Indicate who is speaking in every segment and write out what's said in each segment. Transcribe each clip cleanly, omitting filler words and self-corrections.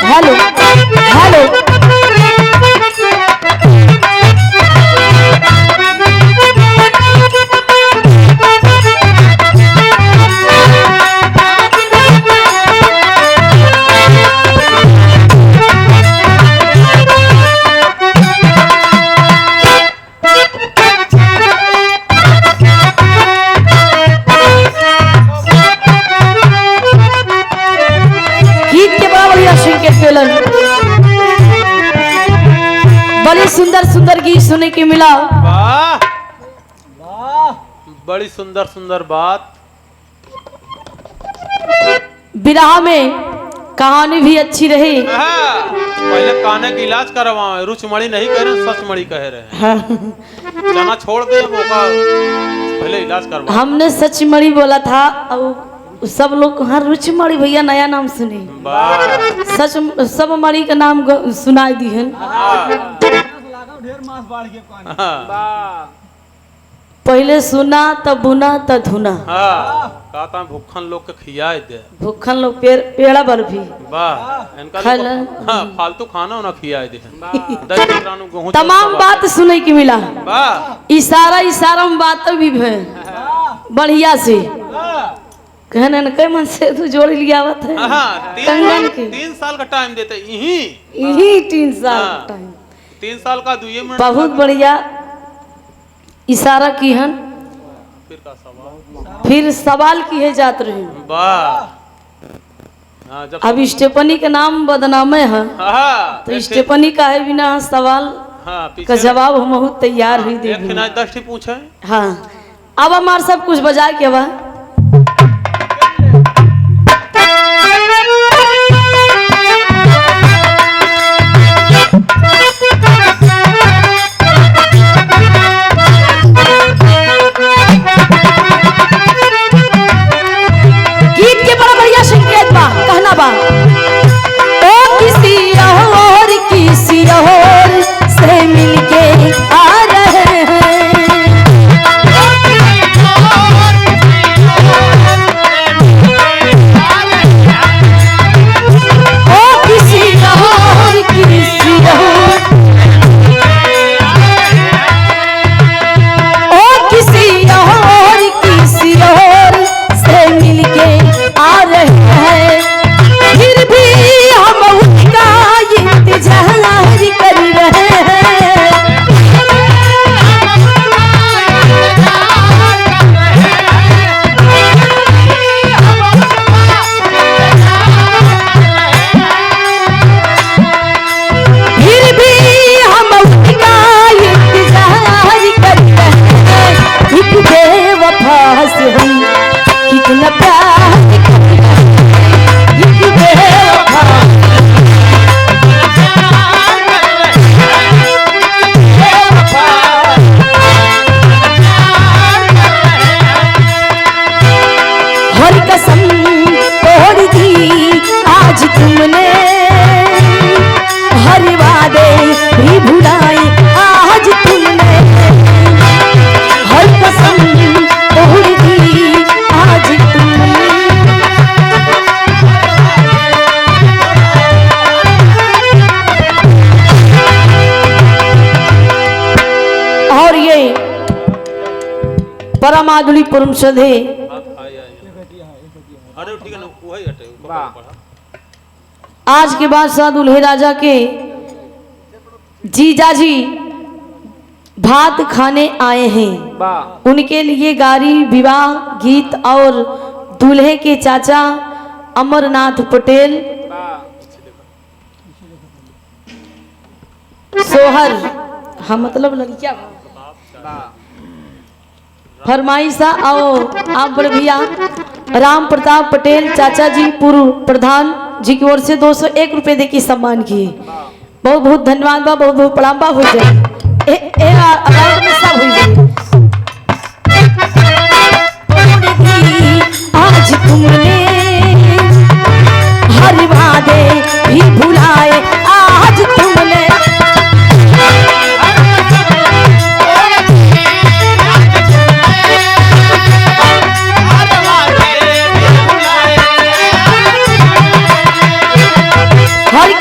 Speaker 1: Hello hello बड़ी सुंदर सुंदर गीत सुने के मिला।
Speaker 2: वाह वाह, बड़ी सुंदर सुंदर बात।
Speaker 1: विराह में कहानी भी अच्छी रही।
Speaker 2: पहले काने का इलाज करवाओ, रुचमणी नहीं कह रहे, सचमणी कह रहे हैं। जाना छोड़ दे, मौका पहले इलाज करवाओ।
Speaker 1: हमने सचमणी बोला था और सब लोग हाँ रुचमणी भैया नया नाम सुने। सच सब मणि का नाम सुनाई दी है। पहले सुना तब बुना तब धुना।
Speaker 2: कहता भूखन लोग के खियाए दे,
Speaker 1: भूखन लोग पेड़ा बर्फी
Speaker 2: फालतू खाना ना खियाए दे।
Speaker 1: तमाम बात सुने की मिला। इशारा इशारा में बात भी बढ़िया से कहने न कई मन से तू जोड़ लिया आवत है। कंगन के
Speaker 2: 3 साल का टाइम देते,
Speaker 1: यही 3 साल का टाइम।
Speaker 2: 3 साल का 2 मिनट
Speaker 1: बहुत बढ़िया इशारा की हन। फिर सवाल की है जात रहे। अब स्टेपनी के नाम बदनामे है तो स्टेपनी का है बिना सवाल का जवाब हम बहुत तैयार ही दे।
Speaker 2: 10 पूछे।
Speaker 1: हाँ अब हमार सब कुछ बजा के बा। से मिलके आ रहे हैं। परमाधुली परम सधे आज के बाद शाह दुल्हे राजा के जीजाजी भात खाने आए हैं। उनके लिए गाड़ी विवाह गीत और दूल्हे के चाचा अमरनाथ पटेल सोहर हाँ मतलब लड़किया फरमाइशा आओ आप बड़े भैया राम प्रताप पटेल चाचा जी पूर्व प्रधान जी की ओर से 201 रुपए दे के सम्मान किए। बहुत बहुत धन्यवाद बा, बहुत बहुत प्रणाम बा। हो जाए आज तुमने हर वादे भी भुलाए, आज तुमने हर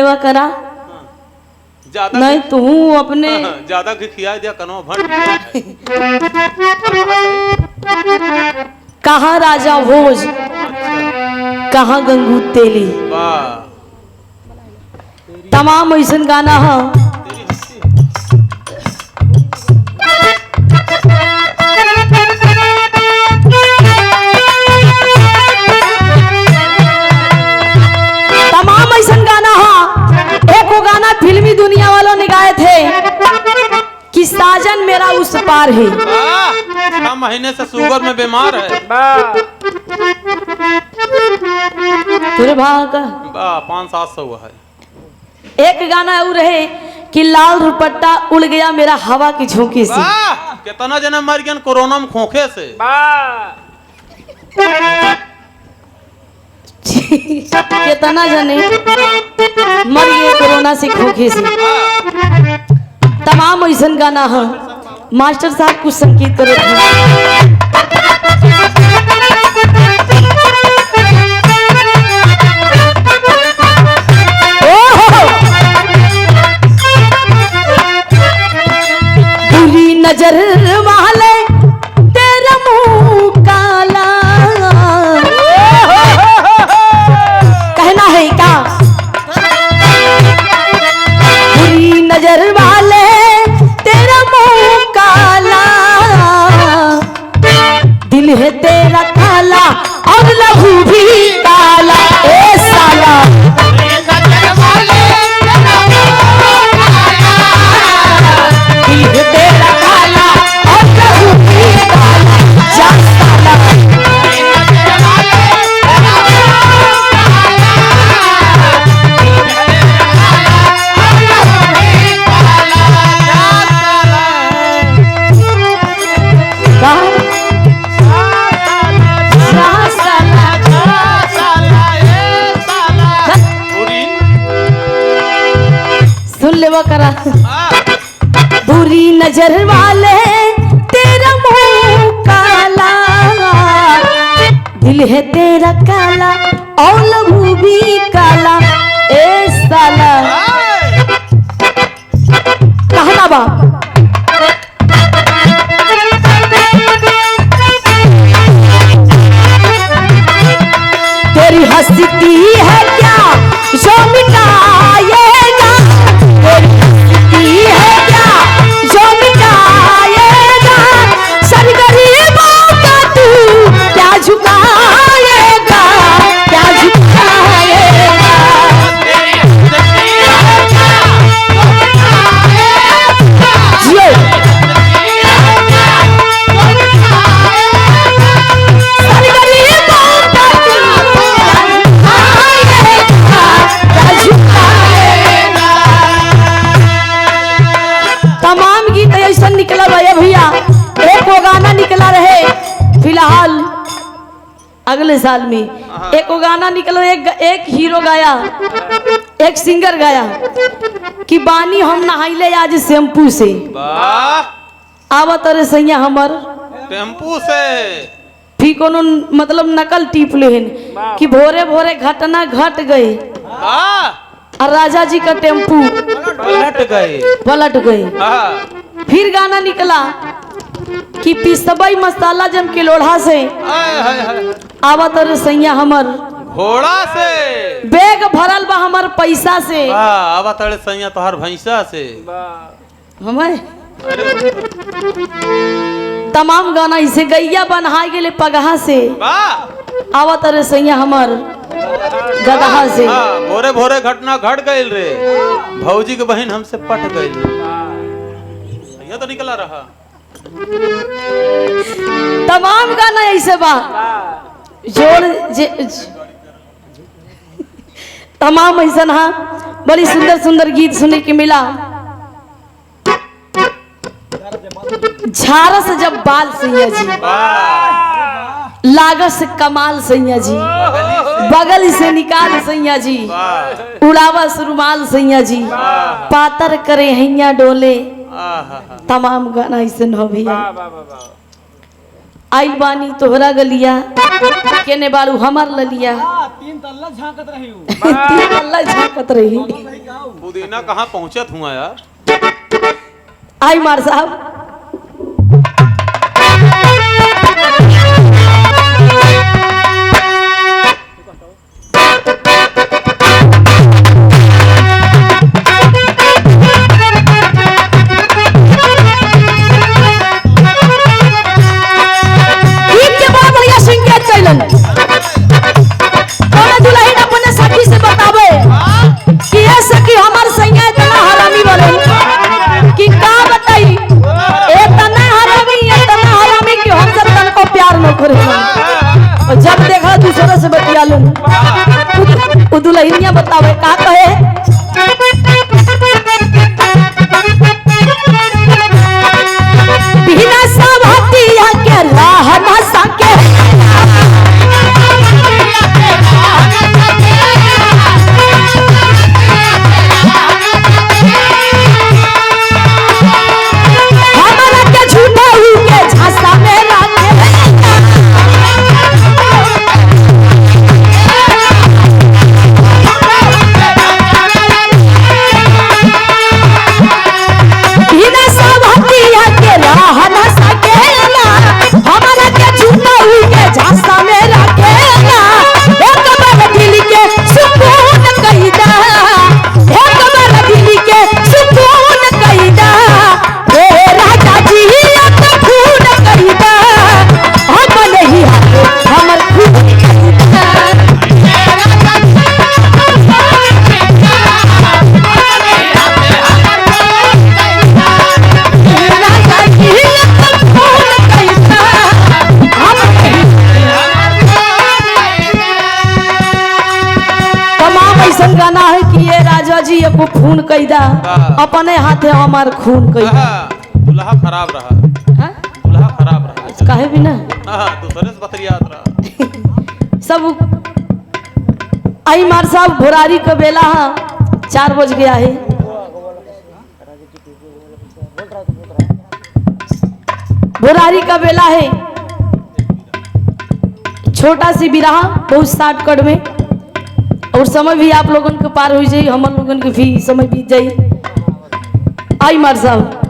Speaker 1: लेवा करा
Speaker 2: ज्यादा
Speaker 1: नहीं तू अपने
Speaker 2: ज्यादा घी खिया दिया कनो भट
Speaker 1: कहाँ राजा भोज कहाँ गंगू तेली
Speaker 2: वाह
Speaker 1: तमाम ऐसन गाना है
Speaker 2: तेरी हंसी
Speaker 1: तमाम ऐसन गाना है एक वो गाना फिल्मी दुनिया वालों ने गाए थे कि साजन मेरा उस पार है
Speaker 2: 6 महीने से शुगर में बीमार है
Speaker 1: तेरे भाग का
Speaker 2: 500-700 हुआ है
Speaker 1: एक गाना और है कि लाल दुपट्टा उड़ गया मेरा हवा की झोंके से
Speaker 2: कितना जना मर गया कोरोना में खोखे से
Speaker 1: कितना जने मर गए कोरोना से खोखे से तमाम ऐसन गाना है मास्टर साहब कुछ संकेत करो बुरी नजर वाले तेरा मुंह काला कहना है क्या बुरी नजर वाले तेरा मुंह काला दिल है तेरा काला और लहू भी काला ए साला दिल है तेरा काला और लहू भी काला जा साला सुन ले वो करा बुरी नजर वाले तेरा मुंह काला दिल है तेरा काला और लहू भी काला ए साला कहना बा तेरी हंसती है क्या जो मिटाएगा तेरी हंसती है क्या जो मिटाएगा सर गरीबों का तू क्या झुकाएगा क्या झुकाएगा जियो सर गरीबों का तू क्या झुकाएगा तमाम गीत ऐसा निकला भैया भैया एक वो गाना निकला रहे फिलहाल अगले साल में एक वो गाना निकला एक हीरो गाया एक सिंगर गाया कि बानी हम नहाइले आज शैम्पू से
Speaker 2: वाह
Speaker 1: आवत रे सैया हमर
Speaker 2: टेम्पू से
Speaker 1: फिर कोनो मतलब नकल टीप लेहन कि भोरे भोरे घटना घट गई
Speaker 2: वाह
Speaker 1: और राजा जी का टेम्पू पलट गए फिर गाना निकला कि पिसबई मसाला जम के लोढ़ा से आवत रे सैया हमर
Speaker 2: घोड़ा से
Speaker 1: बैग भरल बा हमर पैसा से
Speaker 2: आवत रे सैया तोहर भैंसा से
Speaker 1: हमें तमाम गाना इसे गैया बन्हा गेले पगहा से आवत रे सैया हमर गदहा से
Speaker 2: भोरे भोरे घटना घट गई रे भौजी के बहन हमसे पट गई ये तो निकला रहा
Speaker 1: तमाम गाना ऐसे बा जोड़ तमाम ऐसा हाँ बड़ी सुंदर सुंदर गीत सुनने के मिला झारस जब बाल सैया जी लागस कमाल सैया जी बगल से निकाल सैया जी उड़ावस रुमाल सैया जी पातर करे हैया डोले तमाम गाना ऐसे हो भैया आइल बानी तोहरा गलिया केने बारू हमार ललिया
Speaker 3: तीन तल्ला झांकत रही हूँ।
Speaker 1: तीन अल्लाह झांकत रही।
Speaker 2: पुदीना कहाँ पहुँचत हुआ यार।
Speaker 1: आई मार साहब जब देखा दूसरे से बतिया लो दुल्हनिया बतावे का कहे बिना सब हतिया के राह ना सके हमारा के झूठा हुई के झांसा में राखे गाना है कि ये राजा जी एको खून कैदा अपने हाथे हमार खून कैदा।
Speaker 2: दुल्हा खराब रहा। दुल्हा खराब रहा
Speaker 1: काहे भी ना
Speaker 2: दूसरे से बतरियात रहा
Speaker 1: सब। आई मार साहब भोरारी का बेला 4 बज गया है। भोरारी का बेला है। छोटा सी बिरहा बहुत शॉर्टकट में और समय भी आप लोगों के पार हो जाए हम लोगों के भी समय बीत जाए। आई मार साहब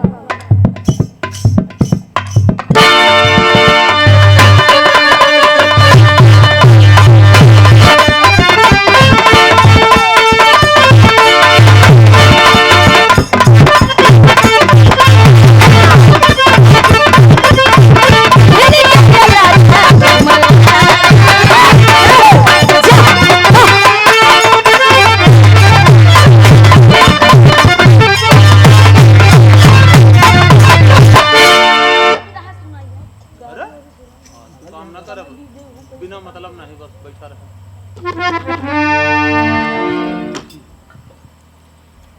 Speaker 1: बिना मतलब नहीं बस बैठा रहे।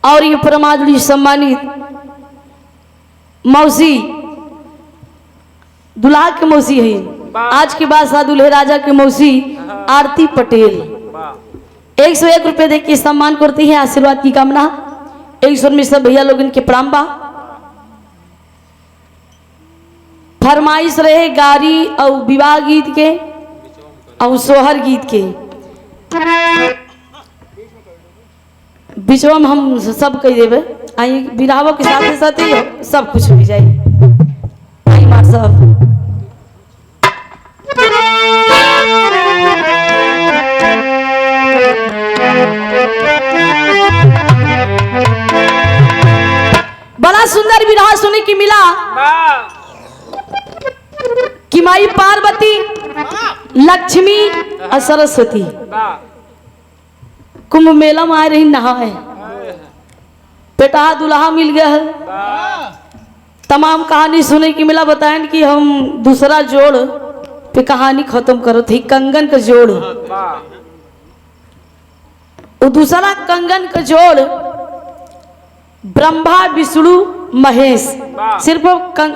Speaker 1: और ये परमादुरी सम्मानित मौसी दुल्हा के मौसी है आज के बाद सा दुल्हे राजा के मौसी आरती पटेल 101 रुपए दे के सम्मान करती है। आशीर्वाद की कामना 100 में सब भैया लोग इनके प्रणाम बा। फरमाइश रहे गारी और विवाह गीत के और सोहर गीत के बीचवा में हम सब कह देवे। आई बिराहो के साथ साथ ही सब कुछ हो जाए। आई मार साहब बड़ा सुंदर विरह सुने की मिला कि माई पार्वती लक्ष्मी और सरस्वती कुंभ मेला में आ रही नहाए बेटा दुल्हा मिल गया है। तमाम कहानी सुने की मिला बताएं कि हम दूसरा जोड़ पे कहानी खत्म करो थी कंगन का जोड़। वो दूसरा कंगन का जोड़ ब्रह्मा विष्णु महेश सिर्फ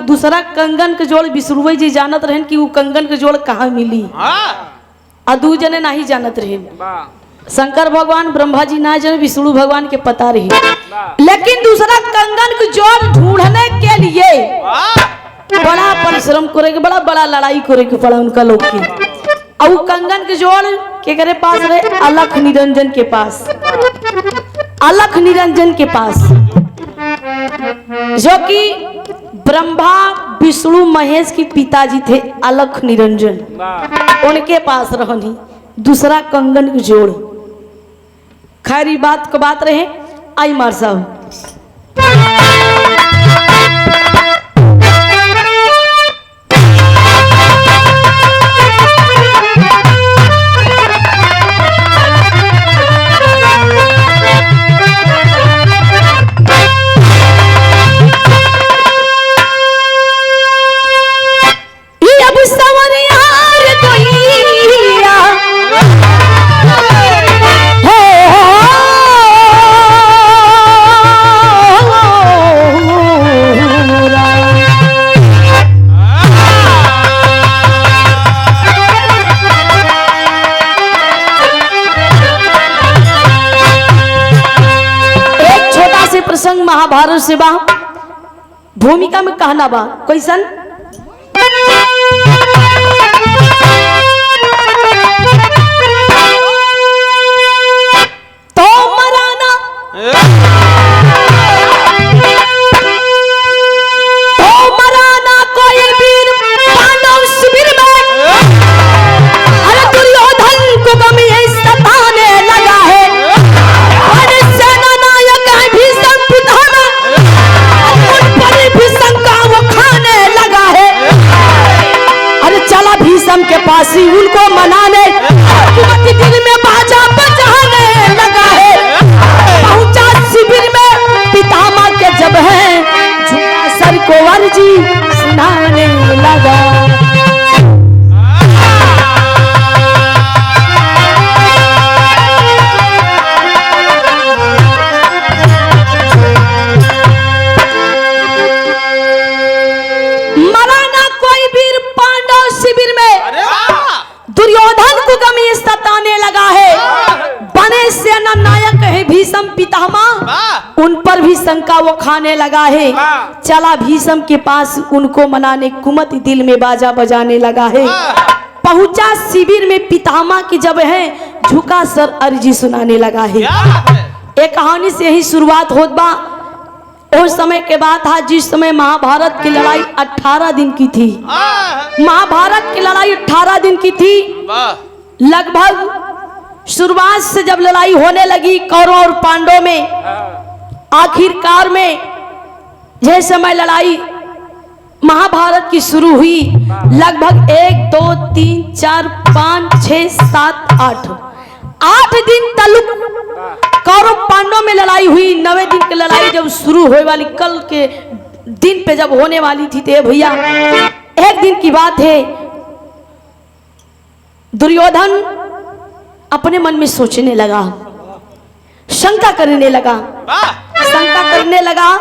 Speaker 1: दूसरा कंगन के जोड़ विष्णु जी जानत रहन कि वो कंगन के जोड़ कहाँ मिली आ दू जने नहीं जानत रहन। शंकर भगवान ब्रह्मा जी ना जाने विष्णु भगवान के पता रही लेकिन दूसरा कंगन के जोड़ ढूंढने के लिए बड़ा परिश्रम करे के बड़ा बड़ा लड़ाई करे के पड़ा उनका लोग की। और वो कंगन के जोड़ के करे पास रहे अलख निरंजन के पास, अलख निरंजन के पास, जो कि ब्रह्मा विष्णु महेश के पिताजी थे अलख निरंजन, उनके पास रहनी दूसरा कंगन के जोड़। खैर बात का बात रहे। आई मार साहब प्रसंग महाभारत से बा, भूमिका में कहना बा कैसन। तो मराना कोई वीर पांडव शिविर में, अरे दुर्योधन को गम ये सताने लगा है। भीषम के पास ही उनको मनाने दिल में बाजा बजाने लगा है। पहुंचा शिविर में पितामह के जब है झुका सर को अर्जी सुनाने लगा। शिविर में दुर्योधन को गम ये सताने लगा है। बने सेना नायक है भीषम पितामह, उन पर भी शंका वो खाने लगा है। चला भीषम के पास उनको मनाने कुमति दिल में बाजा बजाने लगा है। पहुंचा शिविर में पितामह की जब है झुका सर अर्जी सुनाने लगा है। एक कहानी से ही शुरुआत होत बा। उस समय के बाद था जिस समय महाभारत की लड़ाई 18 दिन की थी। महाभारत की लड़ाई 18 दिन की थी। लगभग शुरुआत से जब लड़ाई होने लगी कौरव और पांडवों में, आखिरकार में यह समय लड़ाई महाभारत की शुरू हुई। लगभग 1 2 3 4 5 6 7 8 दिन तक कौरव पांडव में लड़ाई हुई। 9वें दिन की लड़ाई जब शुरू होने वाली, कल के दिन पे जब होने वाली थी, तो भैया एक दिन की बात है। दुर्योधन अपने मन में सोचने लगा, शंका करने लगा,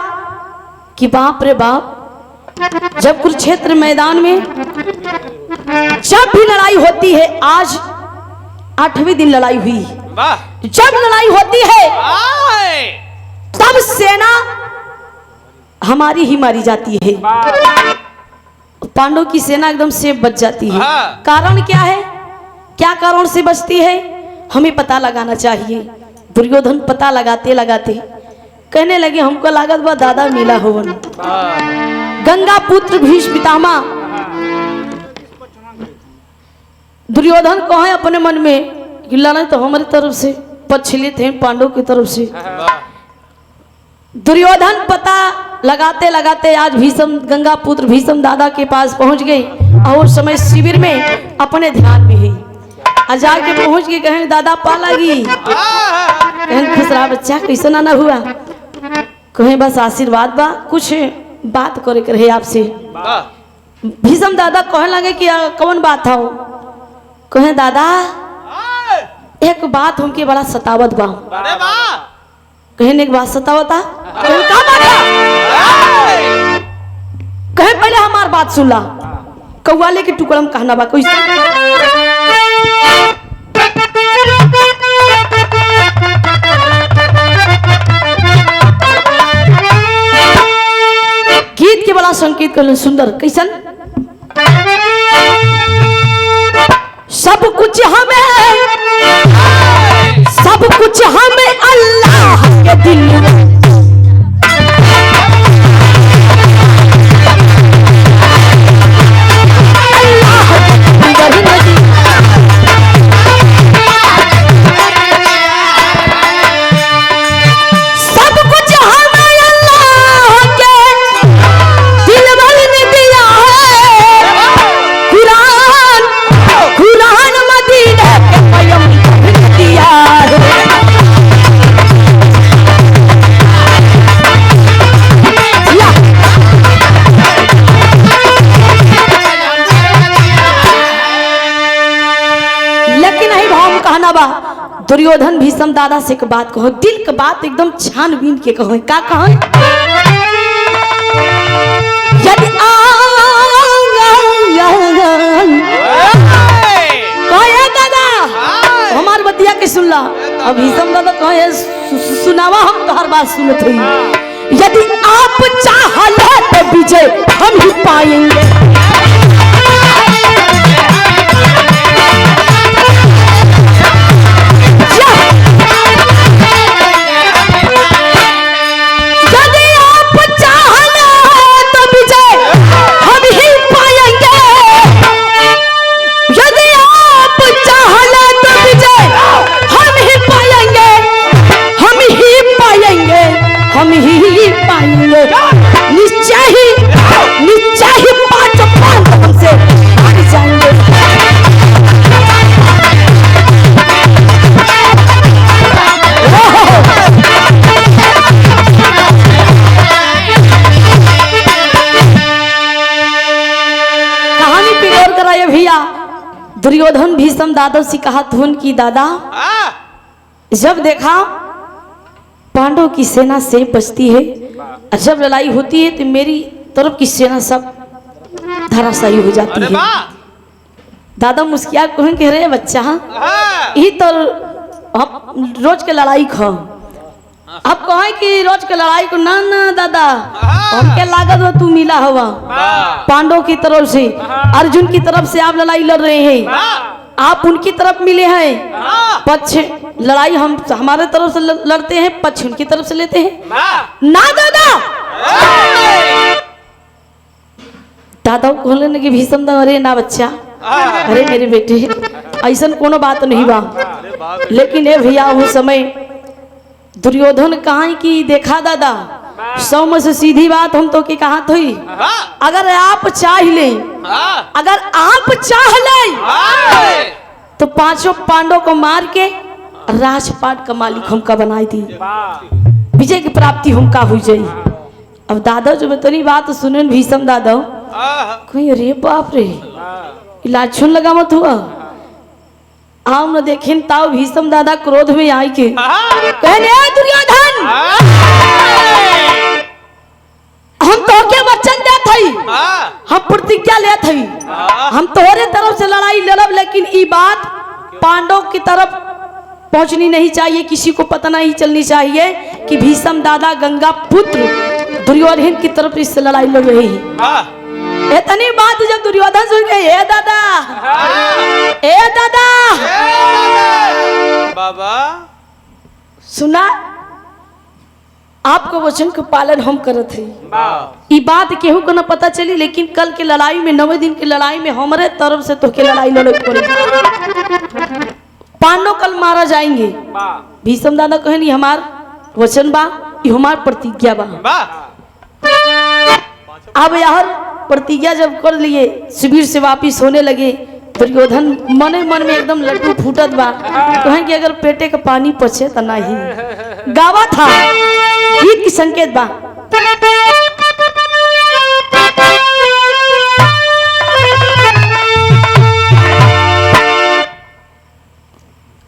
Speaker 1: कि बाप रे बाप, जब कुरुक्षेत्र मैदान में जब भी लड़ाई होती है, आज 8वें दिन लड़ाई हुई, जब लड़ाई होती है तब सेना हमारी ही मारी जाती है। पांडव की सेना एकदम से बच जाती है। कारण क्या है, क्या कारण से बचती है, हमें पता लगाना चाहिए। दुर्योधन पता लगाते लगाते कहने लगे, हमको लागत बा दादा मिला होवन, गंगा पुत्र भीष्म पितामह। दुर्योधन को है अपने मन में कि लड़ाई तो हमारी तरफ से, पछले थे पांडव की तरफ से। दुर्योधन पता लगाते लगाते आज भीष्म, गंगा पुत्र भीष्म दादा के पास पहुंच गए। और उस समय शिविर में अपने ध्यान में है, आज जाके पहुंच के कहें दादा पा लगी, कहें खुश रहा बच्चा, कैसा ना हुआ, कहें बस आशीर्वाद बा, कुछ बात करे कर है आपसे। भीष्म दादा कहने लगे कि कौन बात था। कहें दादा एक बात हमके बड़ा सतावत बा। कहने एक बात सतावता, का बात है? कहे पहले हमार बात सुन ला। कौवाले के टुकड़ा में कहना बा कोई। गीत के बड़ा संकेत कर सुंदर कैसन। सब कुछ हमें अल्लाह के दिल में दुर्योधन भीष्म दादा से के बात कहो, दिल के बात एकदम छानबीन के कहो। का कहो? यदि दादा हमार बतिया के सुनला, अब भीष्म दादा कहे सुनावा, हम तो हर बात सुनत हुई। यदि आप चाहले तो विजय हम ही पाएंगे। निश्चय ही पांच हमसे भाग जाएंगे। कहानी पिरोर कराए भैया। दुर्योधन भीष्म दादा से कहा धुन की दादा, जब देखा पांडव की सेना से बचती है, जब लड़ाई होती है तो मेरी तरफ की सेना सब धराशायी हो जाती है। दादा मुस्किया कहेंगे रे बच्चा, यही तो रोज के लड़ाई खो। अब कहें कि रोज के लड़ाई को ना ना दादा, हमके लागत हो तू मिला हुआ पांडव की तरफ से, अर्जुन की तरफ से आप लड़ाई लड़ रहे हैं, आप उनकी तरफ मिले हैं। पक्ष लड़ाई हम हमारे तरफ से लड़ते हैं, पक्ष उनकी तरफ से लेते हैं। ना दादा, दादा बोले ना कि भीष्म दा, अरे ना बच्चा, अरे मेरे बेटे ऐसा कोनो बात नहीं बा। लेकिन ये भैया वो समय दुर्योधन कहा कि देखा दादा, सौ से सीधी बात हम तो की कहा थी, अगर आप चाह ले, अगर आप चाह ले तो पांचों पांडवों को मार के राजपाट का मालिक हमका बनाई दी, विजय की प्राप्ति हमका हुई जाई। अब दादा जो बेतनी बात सुने भीष्म दादा कोई, अरे बाप रे इलाज छुन लगा मत हुआ, आओ न देखें ताऊ भीष्म दादा क्रोध में आई के कहने दुर्योधन, हम तो के वचन दे थई, हम प्रतिज्ञा ले थई, हम तोहरे तरफ से लड़ाई लड़ब, लेकिन ये बात पांडव की तरफ पहुंचनी नहीं चाहिए, किसी को पता नहीं चलनी चाहिए कि भीष्म दादा गंगा पुत्र दुर्योधन की तरफ इससे लड़ाई लड़ रहे हैं। इतनी बात जब दुर्योधन सुन गए, ए दादा, ए दादा,
Speaker 2: बाबा
Speaker 1: सुना, आपको वचन का पालन हम करत है। ये बात केहू को न पता चली, लेकिन कल के लड़ाई में 9 दिन की लड़ाई में हमारे तरफ से तो के लड़ाई लड़े पड़े, पांडव कल मारा जाएंगे। भीष्म दादा कहे नहीं, हमार वचन बा, ये हमार प्रतिज्ञा बा। अब यार प्रतिज्ञा जब कर लिए, शिविर से वापिस होने लगे, दुर्योधन मने मन में एकदम लड्डू फूटत बा, कहें कि अगर पेटे का पानी पचे तो नहीं। गावा था गीत की संकेत बा,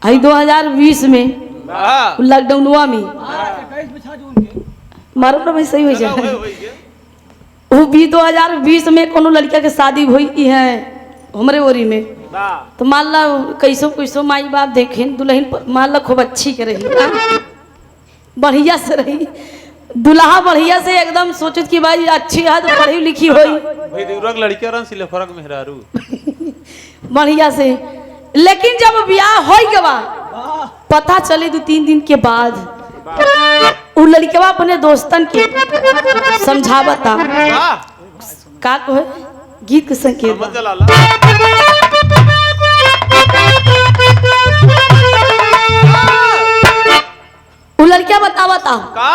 Speaker 1: आई 2020 में लॉकडाउन हुआ में मारो ना भाई सही हो जाए, वो भी 2020 में कोनो लड़का के शादी हुई है हमारे ओरी में, तो मान ला कैसो कैसो माई बाप देखे दुल्हन मान ला खूब अच्छी के रही, बढ़िया से रही, दुल्हा बढ़िया से एकदम सोचत कि भाई अच्छी है तो पढ़ी लिखी होई
Speaker 2: भाई दूरक लड़कियां रन सिले फरक मेहरारू
Speaker 1: बढ़िया से। लेकिन जब ब्याह हो गवा पता चले 2-3 दिन के बाद उ लड़कवा अपने दोस्तन के समझावता का कहे गीत के संकेत
Speaker 2: समझ जलाला
Speaker 1: उ लड़किया बतावता
Speaker 2: का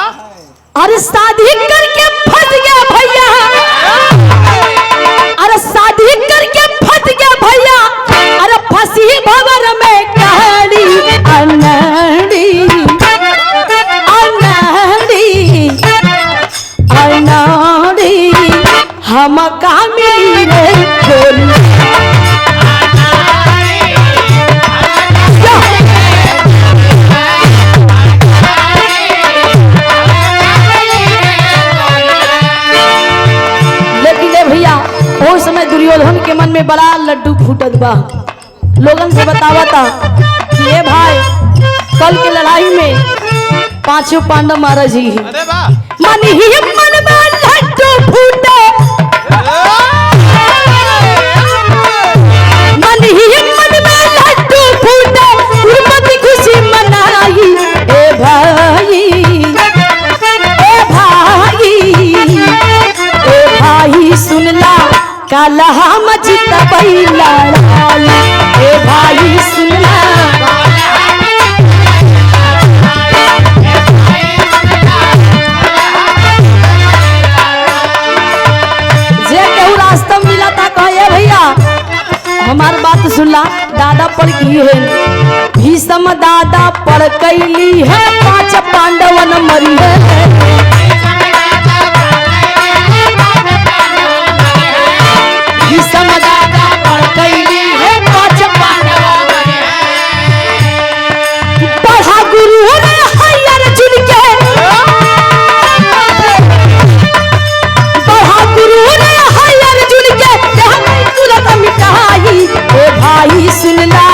Speaker 1: अरे शादी करके फंस गया भैया, अरे शादी करके फंस गया भैया, अरे फंसी भंवर में कहानी अनड़ी अनड़ी अनड़ी हम का मिली रे खोली समय दुर्योधन के मन में बड़ा लड्डू फूटत बा। लोगन से बतावता कि ये भाई कल के लड़ाई में 5 पांडव महाराज जी
Speaker 2: अरे वाह
Speaker 1: मन ही मन में लड्डू फूटे मन ही मन में लड्डू फूटे गुरमति खुशी मनाई ए भाई ए भाई ए भाई सुनला कालहा मचित बैला ए भाई सुनला जे केहू रास्ता मिला था कहे भैया हमार बात सुनला दादा पढ़ की है भीष्म दादा पढ़ कैली है 5 पांडवन मरी है पढ़ा गुरु ने हयर अर्जुन के पढ़ा गुरु ने हयर अर्जुन के तुरंत मिटाई ए भाई सुनला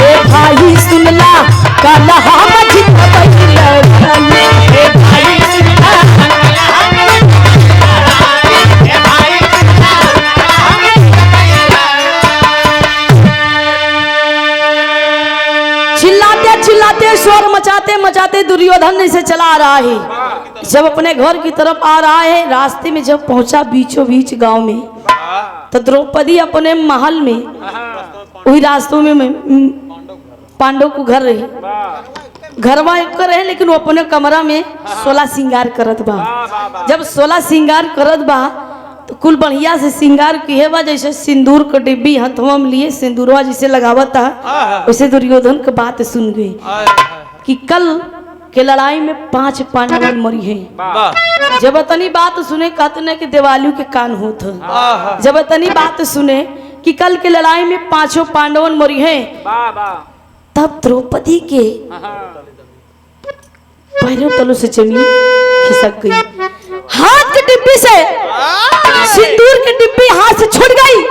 Speaker 1: ए भाई सुनला कलहा मजित बैला ए भाई सुनला चिल्लाते स्वर मचाते मचाते दुर्योधन से चला आ रहा है। जब अपने घर की तरफ आ रहा है रास्ते में जब पहुंचा बीचों बीच गांव में तो द्रौपदी अपने महल में वही रास्तों में पांडव को घर रहे घरवा एक रहे लेकिन वो अपने कमरा में 16 श्रृंगार करत बा। जब 16 श्रृंगार करत बा तो कुल बढ़िया से श्रृंगार किए बा जैसे सिंदूर के डिब्बी हथवा में लिए सिंदूरवा जैसे लगावता वैसे दुर्योधन की बात सुन गई कि कल के लड़ाई में 5 पांडव मरी हैं। जब इतनी बात सुने कहते न कि दिवाली के कान होत जब इतनी बात सुने कि कल के लड़ाई में 5 पांडव मरी हैं तब द्रौपदी के पैरों तलों से जमीन खिसक गई। हाथ के डिब्बी से सिंदूर की डिब्बी हाथ से छूट गई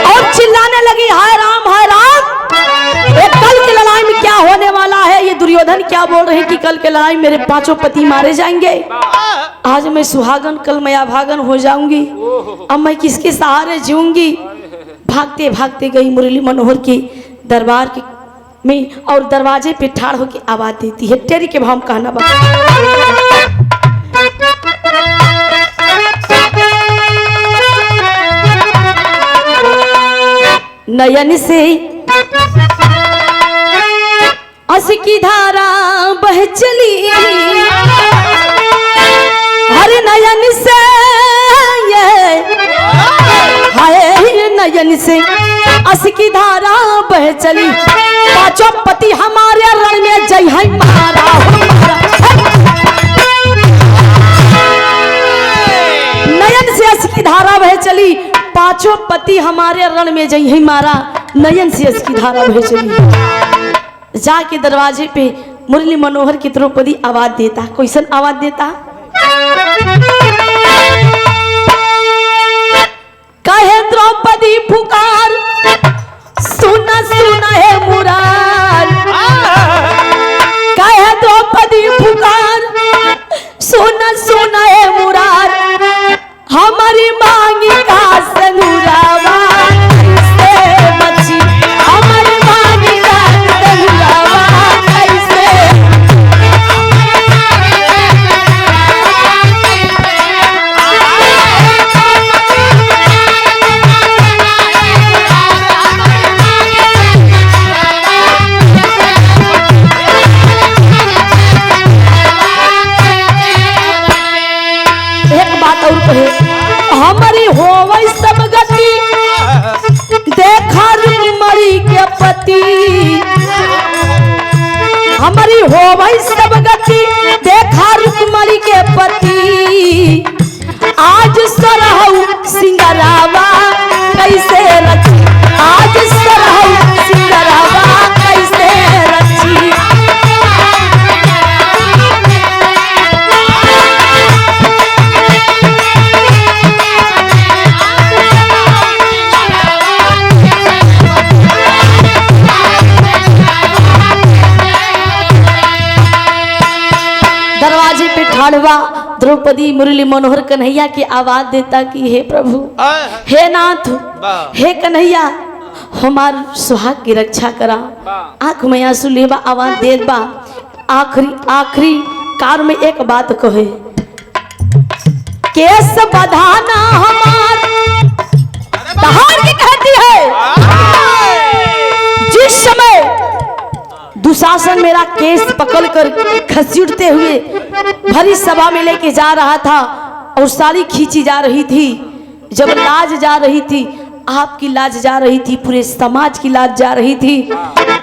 Speaker 1: और चिल्लाने लगी हाय राम हाय राम। कल की लड़ाई में क्या होने वाला है? ये दुर्योधन क्या बोल रहे हैं कि कल की लड़ाई मेरे 5 पति मारे जाएंगे। आज मैं सुहागन कल मैं अभागन हो जाऊंगी। अब मैं किसके सहारे जीऊंगी? भागते भागते गई मुरली मनोहर के दरबार के में और दरवाजे पे ठाड़ होके आवाज देती है टेरी के भाव कहना बा नयन से अस की धारा बह चली हर नयन से हाय नयन से अस की धारा बह चली 5 पति हमारे रण में जय है मारा नयन से अस की धारा बह चली 5 पति हमारे रण में जय है मारा नयन से अस की धारा बह चली। जाके दरवाजे पे मुरली मनोहर की द्रौपदी आवाज देता। कैसन आवाज देता? कहे द्रौपदी पुकार सुना सुना है मुरार। कहे द्रौपदी पुकार हो वही सब गति देखा रुक्मणी के पति हमारी हो वही सब गति देखा रुक्मणी के पति आज सरहु सिंगरावा कैसे रची आज सरहु सिंगरावा कैसे रची दरवाजे पे ठाड़वा द्रौपदी मुरली मनोहर कन्हैया की आवाज देता कि हे प्रभु हे नाथ हे कन्हैया हमार सुहाग की रक्षा करा आंख में आंसू लेवा आवाज देत बा आखिरी कार में एक बात कहे केस बधाना हमार दहाड़ की कहती है जिस समय दुशासन मेरा केस पकड़कर घसीटते हुए भरी सभा में लेके जा रहा था और साड़ी खींची जा रही थी जब लाज जा रही थी आपकी लाज जा रही थी पूरे समाज की लाज जा रही थी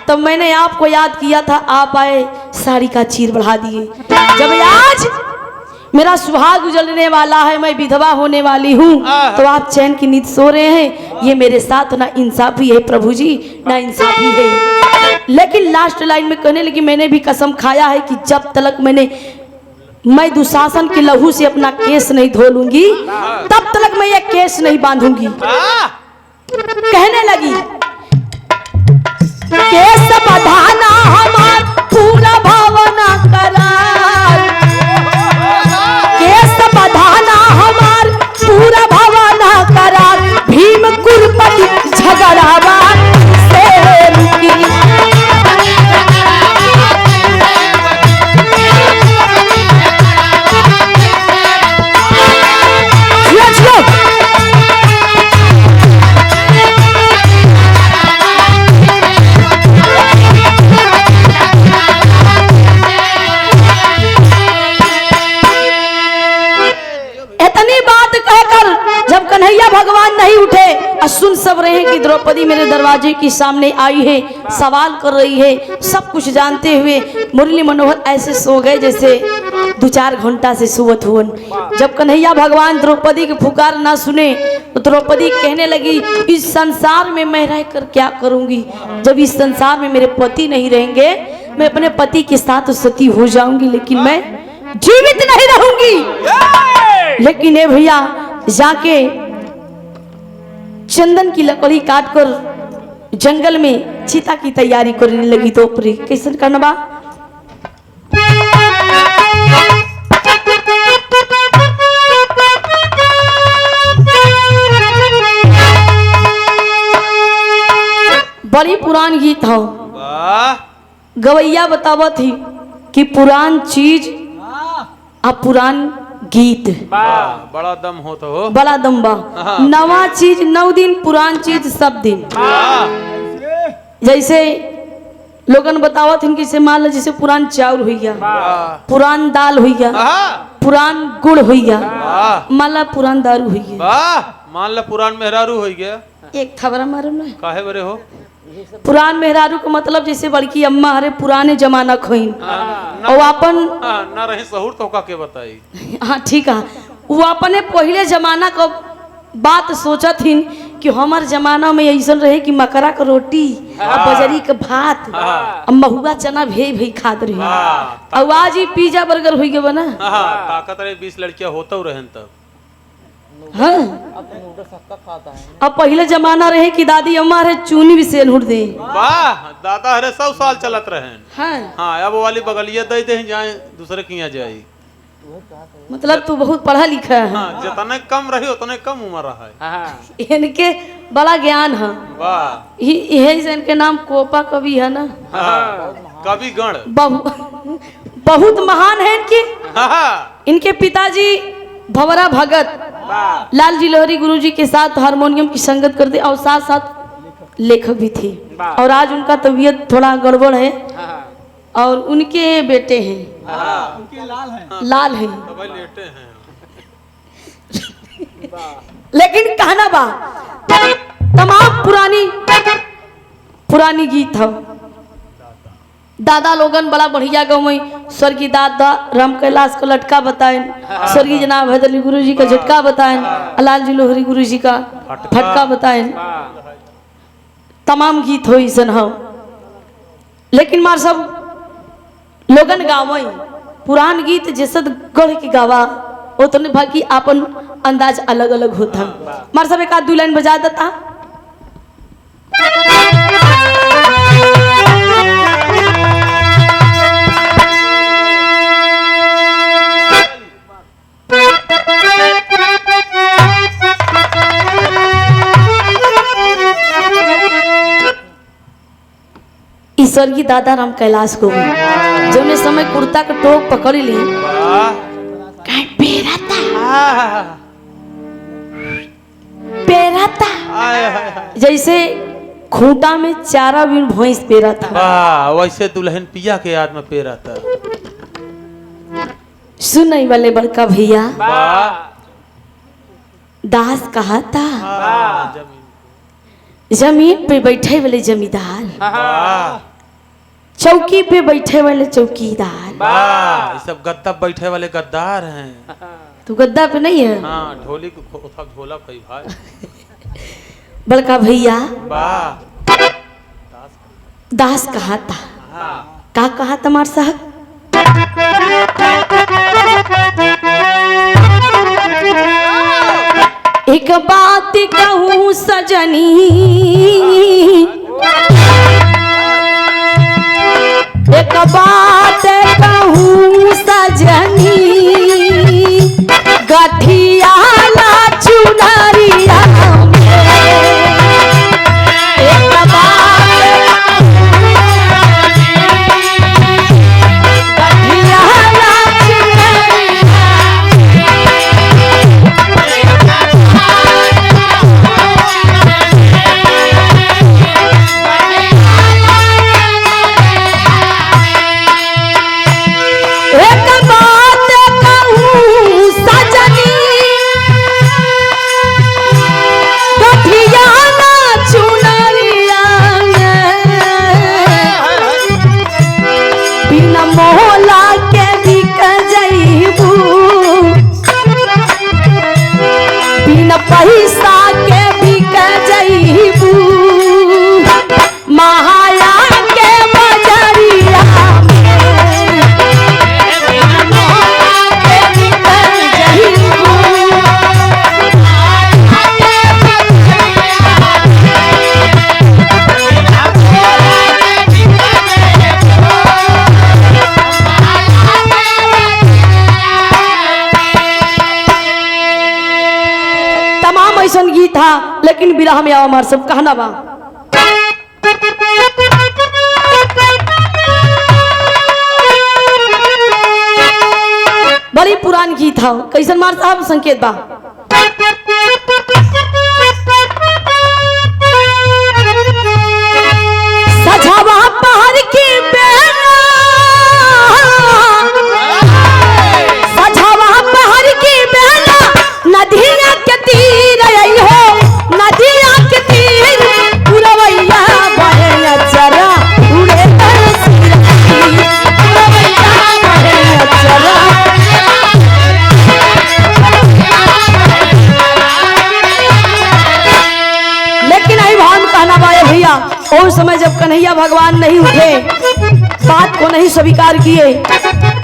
Speaker 1: तब मैंने आपको याद किया था आप आए साड़ी का चीर बढ़ा दिए जब आज मेरा सुहाग उजलने वाला है मैं विधवा होने वाली हूँ तो आप चैन की नींद सो रहे हैं ये मेरे साथ ना इंसाफी है प्रभु जी ना इंसाफी है लेकिन लास्ट लाइन में कहने लगी मैंने भी कसम खाया है कि जब तक मैं दुशासन के लहू से अपना केस नहीं धो लूंगी तब तक मैं ये केस नहीं बांधूंगी कहने लगी केस बधाना हमार पूरा भावना करार केस बधाना हमार पूरा भावना करार भीम कुलपति झगड़ावा से रुकी कन्हैया भगवान नहीं उठे और सुन सब रहे कि द्रौपदी मेरे दरवाजे के सामने आई है सवाल कर रही है सब कुछ जानते हुए मुरली मनोहर ऐसे सो गए जैसे 2-4 घंटा से सुवत हुए जब कन्हैया भगवान द्रौपदी की पुकार ना सुने तो द्रौपदी कहने लगी इस संसार में मैं रहकर क्या करूंगी जब इस संसार में मेरे पति नहीं रहेंगे मैं अपने पति के साथ सती हो जाऊंगी लेकिन मैं जीवित नहीं रहूंगी लेकिन ये भैया जाके चंदन की लकड़ी काटकर जंगल में चिता की तैयारी करने लगी द्रौपदी कैसे करना बा बड़ी पुरान गीत हो गवैया बतावा थी कि पुरान चीज अब पुरान गीत
Speaker 2: बड़ा दम हो तो
Speaker 1: बड़ा दम बा नवा चीज 9 दिन पुरान चीज सब दिन जैसे लोगन बतावत हैं कि से मान लो जैसे पुरान चावल हो गया पुरान दाल हो गया पुरान गुड़ हो गया मान लो पुरान दारू हो गया
Speaker 2: मान लो पुरान मेहरारू हो गया
Speaker 1: एक खबर मारो ना
Speaker 2: काहे बरे हो
Speaker 1: पुरान मेहरारू का मतलब जैसे बड़की अम्मा हरे पुराने जमाना खोइन और अपन
Speaker 2: ना रही सहूर तो के बताई
Speaker 1: हाँ ठीक है वो अपने पहले जमाना का बात सोचा थी कि हमार जमाना में ऐसा रहे कि मकरा का रोटी और बजरी का भात और महुआ चना भे खात रही और आज ही पिज्जा बर्गर हो गया ना
Speaker 2: ताकत रहे 20 लड़कियां होता रहन तब
Speaker 1: हाँ अब पहले जमाना रहे कि दादी अम्मा रहे चूनी भी सेन हुड़ दे
Speaker 2: वाह दादा हरे 100 साल चलत रहे
Speaker 1: हाँ
Speaker 2: अब वाली बगलिया दे दे जाए दूसरे की जाई
Speaker 1: मतलब तू बहुत पढ़ा लिखा है
Speaker 2: हाँ, जितने कम रही उतने कम उम्र रहा है
Speaker 1: इनके बड़ा ज्ञान है
Speaker 2: वाह
Speaker 1: यही इनके नाम कोपा कवि है ना
Speaker 2: कवि गण
Speaker 1: बहुत महान है इनके पिताजी भंवरा भगत लाल जी लोहरी गुरुजी के साथ हारमोनियम की संगत करते और साथ साथ लेखक भी थे और आज उनका तबीयत थोड़ा गड़बड़ है और उनके बेटे हैं
Speaker 3: उनके लाल हैं
Speaker 1: लाल हैं
Speaker 2: लेटे हैं
Speaker 1: लेकिन कहना बा तमाम पुरानी गीत हो। दादा लोगन बड़ा बढ़िया गवई। स्वर्गीय दादा राम कैलाश का लटका बताएं, स्वर्गीय जनाब हैदर गुरु जी का झटका बताएं, लाल जी लोहरी गुरु जी का फटका बताएं। तमाम गीत हो सन हो। लेकिन मार सब लोगन गावई पुरान गीत जैसे गढ़ के गावा उतने बाकी अपन अंदाज अलग अलग होता। मार सब एक आध दो लाइन बजा देता। ईश्वर की दादा राम कैलाश को जो ने समय कुर्ता का टोक पकड़ ली पेरा था जैसे खूंटा में चारा भी भैंस पेरा था।
Speaker 2: वैसे दुल्हन पिया के याद में पेरा था।
Speaker 1: सुनने वाले बड़का भैया दास कहा था जमीन पे बैठे वाले जमींदार, चौकी पे बैठे वाले चौकीदार,
Speaker 2: सब गद्दा बैठे वाले गद्दार हैं।
Speaker 1: तू गद्दा पे नहीं है?
Speaker 2: हाँ, ढोली को ढोला भाई।
Speaker 1: बड़का भैया दास कहा था। का कहा तमार साहब? एक बात कहूँ सजनी, एक बात कहूँ सजनी, गठिया ला चुनरिया एक बात गठिया ला पैसा के बिक जईबू महाया के बजरिया गीत था। लेकिन बिरह में आओ हमार सब कहना बा बड़ी पुरान गीत था। कैसन मार साहब संकेत बा? सजावा पहाड़ की बेला, सजावा पहाड़ की बेला, नदिया के तीर आई हो, नदिया के तीर पुरवैया बहे चरा उड़े पुरवैया बहे चरा। लेकिन आई भान कहना बाए भैया, उस समय जब कन्हैया भगवान नहीं उठे, बात को नहीं स्वीकार किए,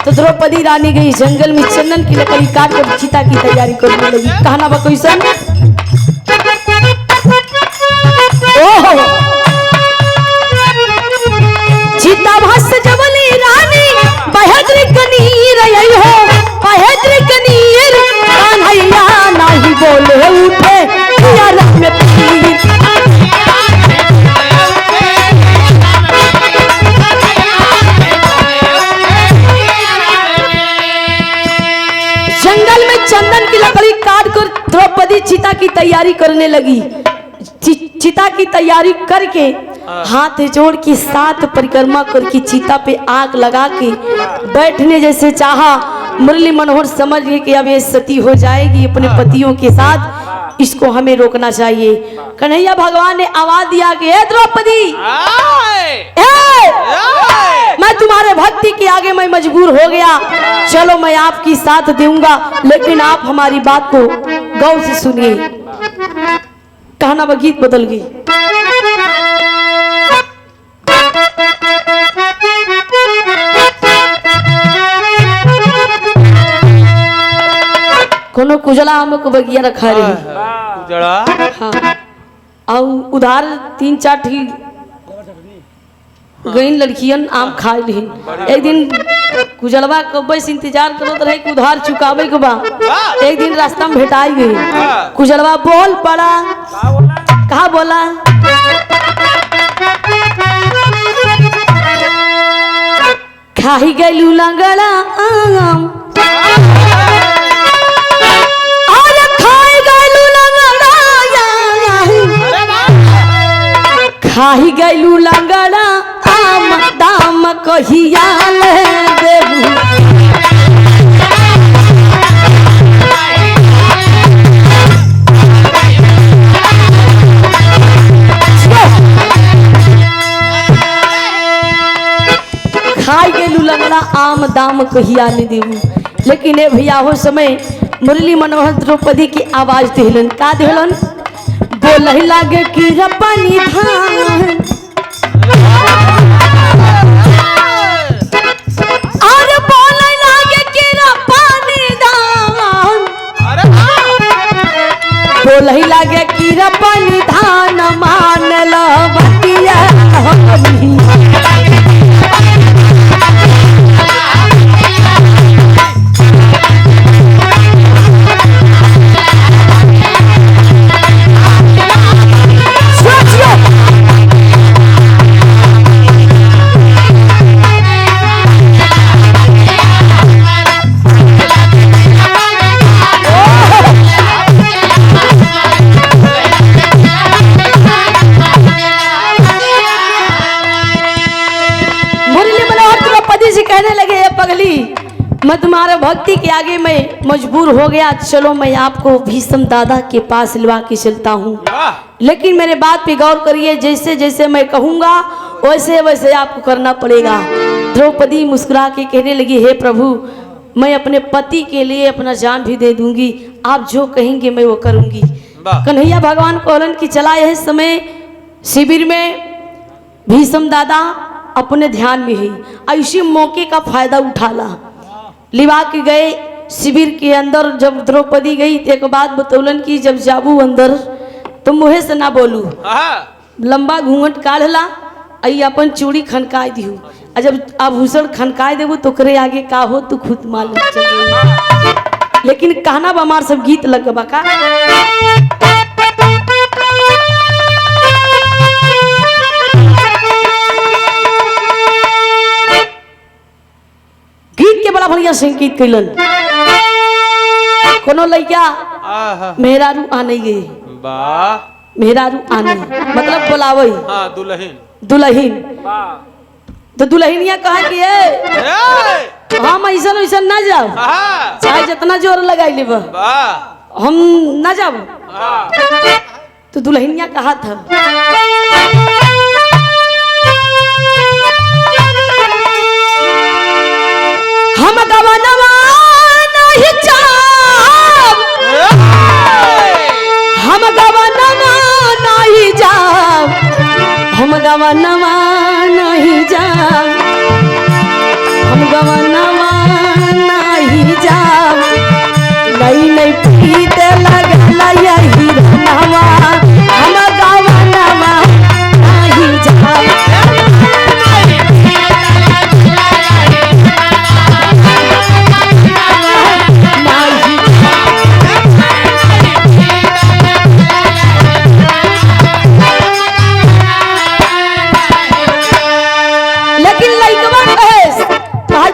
Speaker 1: तो द्रौपदी रानी गई जंगल में चंदन की लकड़ी काट कर चिता की तैयारी करने लगी। कहना बा कैसन? ओहो चिता भस्म जबली रानी बहद्र कनीर आई हो, बहद्र कनीर कन्हैया नहीं बोले उठे यार में पीर। जंगल में चंदन की लकड़ी काट कर द्रौपदी चिता की तैयारी करने लगी। चिता की तैयारी करके हाथ जोड़ के 7 परिक्रमा करके चिता पे आग लगा के बैठने जैसे चाहा। मुरली मनोहर समझ गए कि अब ये सती हो जाएगी अपने पतियों के साथ। इसको हमें रोकना चाहिए। कन्हैया भगवान ने आवाज दिया कि हे द्रौपदी, मैं तुम्हारे भक्ति के आगे मैं मजबूर हो गया, चलो मैं आपकी साथ दूंगा, लेकिन आप हमारी बात को गौर से सुनिए। कहना वो गीत बदल गई। कोनो कुजला हमको बगिया रखा रही
Speaker 2: कुजड़ा
Speaker 1: हाँ, और उधार 3-4 ठी गई लड़कियन आम खाए ली। एक दिन कुजलवा कब्बे से इंतजार करत रहे कि उधार चुकावे के बा। एक दिन रास्ता में भेटाई गई। कुजलवा बोल पड़ा, कहा बोला, खाई गई लंगड़ा आम, खाई गैलू लंगड़ा आम, दाम कहिया ले देबू। खाई गैलू लंगड़ा आम, दाम कहिया ले देबू। लेकिन ए भैया हो समय मुरली मनोहर द्रौपदी की आवाज दिहलन। का दिहलन? बोलही लागे कि रपनी धान, अरे बोलही लागे कि रपनी धान, बोलही लागे कि रपनी धान, मान लो बतिया हमनी। कहने लगे, ये पगली, मैं तुम्हारे भक्ति के आगे मैं मजबूर हो गया, चलो मैं आपको भीष्म दादा के पास लिवा के चलता हूँ, लेकिन मेरे बात पे गौर करिए, जैसे जैसे मैं कहूँगा वैसे वैसे आपको करना पड़ेगा। द्रौपदी मुस्कुरा के कहने लगी, हे प्रभु, मैं अपने पति के लिए अपना जान भी दे दूंगी, आप जो कहेंगे मैं वो करूंगी। कन्हैया भगवान कहलन कि चला यह समय शिविर में भीष्म दादा अपने ध्यान में ही, ऐसे मौके का फायदा उठाला, लिवा के गए शिविर के अंदर। जब द्रौपदी गई एक बात बतौलन कि जब जाबू अंदर तो मुँहे से ना बोलू, लंबा घूंघट काढ़ला, आई अपन चूड़ी खनकाय दिहू, और जब आभूषण खनकाय देबू तो करे आगे का हो तू खुद मालूम चल। लेकिन कहना बमार सब गीत लगबा का गीत के बड़ा बढ़िया संगीत कैलन। कोनो लइका मेहरारू आने गई, मेहरारू आने मतलब बुलावई,
Speaker 2: हाँ दुल्हन,
Speaker 1: दुल्हन तो दुल्हनिया कहा कि हम ऐसा वैसा ना जाओ, चाहे जितना जोर लगाई ले हम ना जाओ। तो दुल्हनिया कहा था, हम गवनवा नहीं जाओ, हम गवनवा नहीं जाओ, हम गवनवा नहीं जाओ, हम गवनवा नहीं जाओ, नहीं नहीं पीते लगला यही रनवा, हम गवनवा नहीं जाओ।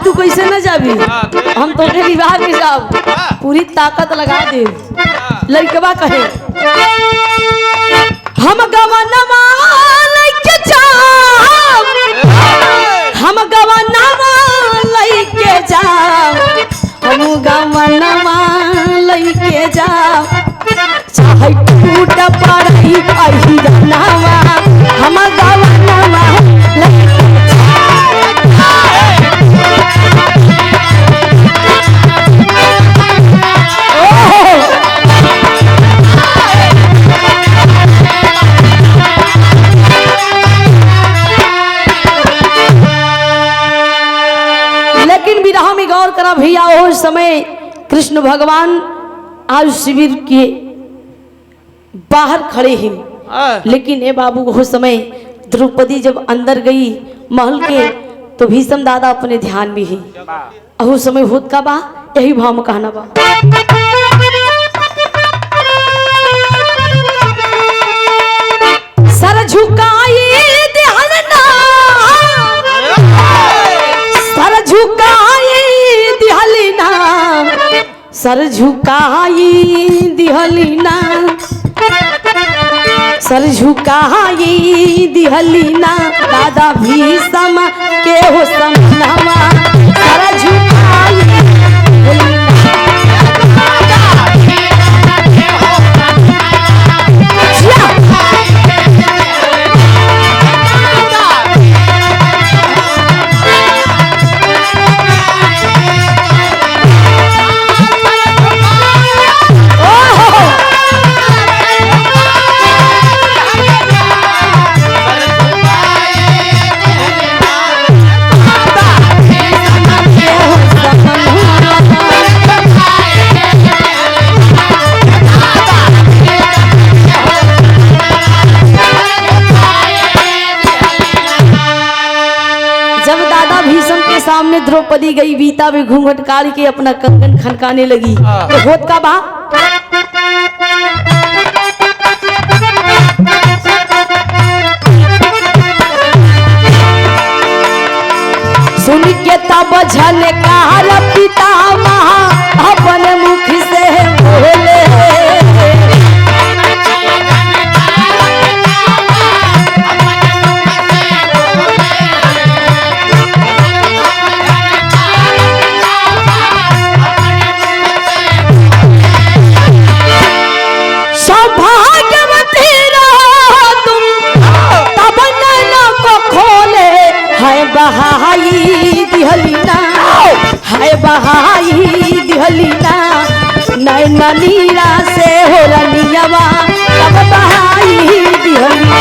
Speaker 1: तू कैसे न जाबी, हम तो विवाह के जाब, पूरी ताकत लगा दे। लड़कवा कहे, हम गवनवा लेके जाओ, हम गवनवा लेके जाओ, हम गवनवा लेके जाओ, चाहे करा भैया वो समय कृष्ण भगवान आज शिविर के बाहर खड़े हैं। लेकिन ए बाबू वो समय द्रौपदी जब अंदर गई महल के तो भीष्म दादा अपने ध्यान में ही अहू समय होत का बा यही भाव में कहना बा। सर झुकाई दिहलना सर झुकाई दिहलना सर झुकाई दिहलना सर झुकाई दिहलीना दादा भीष्म के हो समनवा सर झुकाई सामने द्रौपदी गई बीता में घूंघट काढ़ के अपना कंगन खनकाने लगी तो होत का बा सुन के तब झनकार पितामह अपने मुख से बोले बहाई दिहलीना हाय बहाई दिहलीना नैना नीरा से हो रनियावा तब बहाई दिहलीना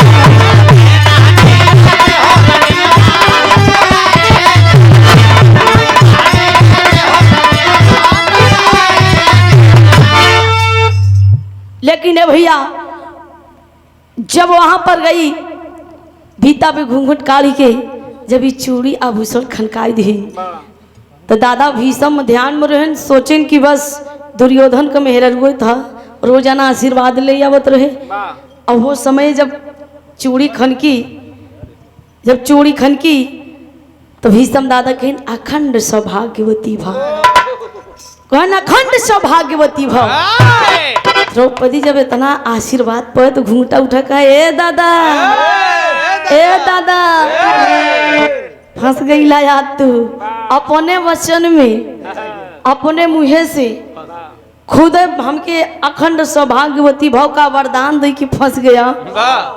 Speaker 1: लेकिन भैया जब वहां पर गई भीता पे घूंघट काढ़ी के जब ये चूड़ी आभूषण खनकाई दी तो दादा भीष्म ध्यान में रहन सोचें कि बस दुर्योधन का मेहर था रोजाना आशीर्वाद ले आवत रहे। अब वो समय जब चूड़ी खनकी तो भीष्म दादा कहें अखंड सौभाग्यवती भाव कहन अखंड सौभाग्यवती भाव। द्रौपदी जब इतना आशीर्वाद पाए तो घूंघटा उठा कहा ए दादा फंस गई लाया तू अपने वचन में अपने मुँह से खुद हमके अखंड सौभाग्यवती भाव का वरदान दे के फंस गया।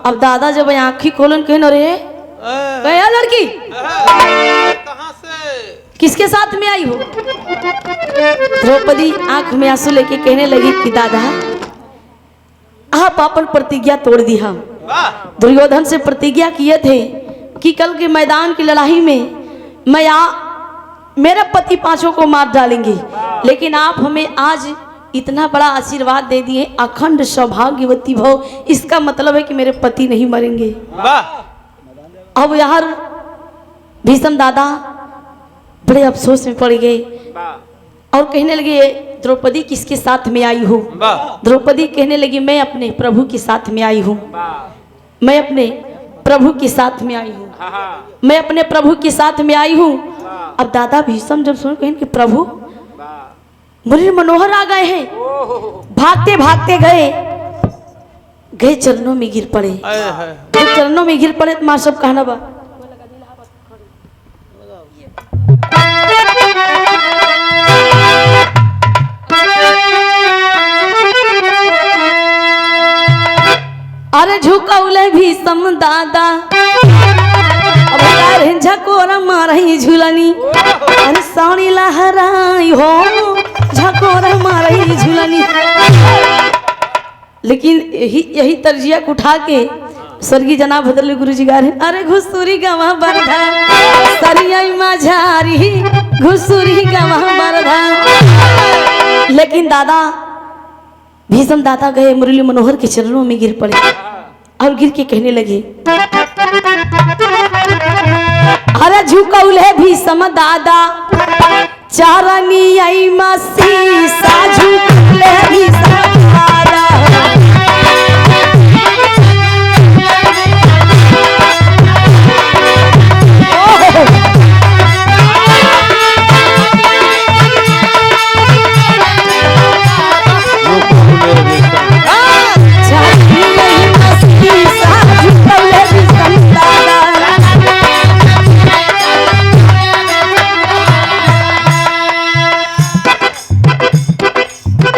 Speaker 1: अब दादा जब आंखी खोलन कहे न रे कहे लड़की
Speaker 2: कहां से
Speaker 1: किसके साथ में आई हो। द्रौपदी आंख में आंसू लेके कहने लगी कि दादा आप अपन प्रतिज्ञा तोड़ दी। हम दुर्योधन से प्रतिज्ञा किए थे कि कल के मैदान की लड़ाई में मैं मेरे पति पांचों को मार डालेंगे, लेकिन आप हमें आज इतना बड़ा आशीर्वाद दे दिए अखंड सौभाग्यवती भव, इसका मतलब है कि मेरे पति नहीं मरेंगे। अब यार भीष्म दादा बड़े अफसोस में पड़ गए और कहने लगे द्रौपदी किसके साथ में आई हूँ। द्रौपदी कहने लगी मैं अपने प्रभु के साथ में आई हूँ, मैं अपने प्रभु के साथ में आई हूँ, मैं अपने प्रभु के साथ में आई हूँ। अब दादा भीष्म जब सुन कहें कि प्रभु मुरली मनोहर आ गए हैं, भागते भागते गए चरणों में गिर पड़े। जब चरणों में गिर पड़े तो मां सब कहना बा अरे झुकौले भीष्म दादा अब झकोरा मारही झूलनी, अरे साड़ी लहराई हो झकोरा मारही झूलनी। लेकिन यही तर्जिया उठा के स्वर्गीय जनाब भद्रली गुरु जी गा रहे हैं, अरे घुसुरी गवा बरधा सरियाई माझारी घुसुरी गवा बरधा। लेकिन दादा भीषम दादा गए मुरली मनोहर के चरणों में गिर पड़े और गिर के कहने लगे, अरे झुकौले भीषम दादा चारनी आई मसी साझू ले भीषम दादा।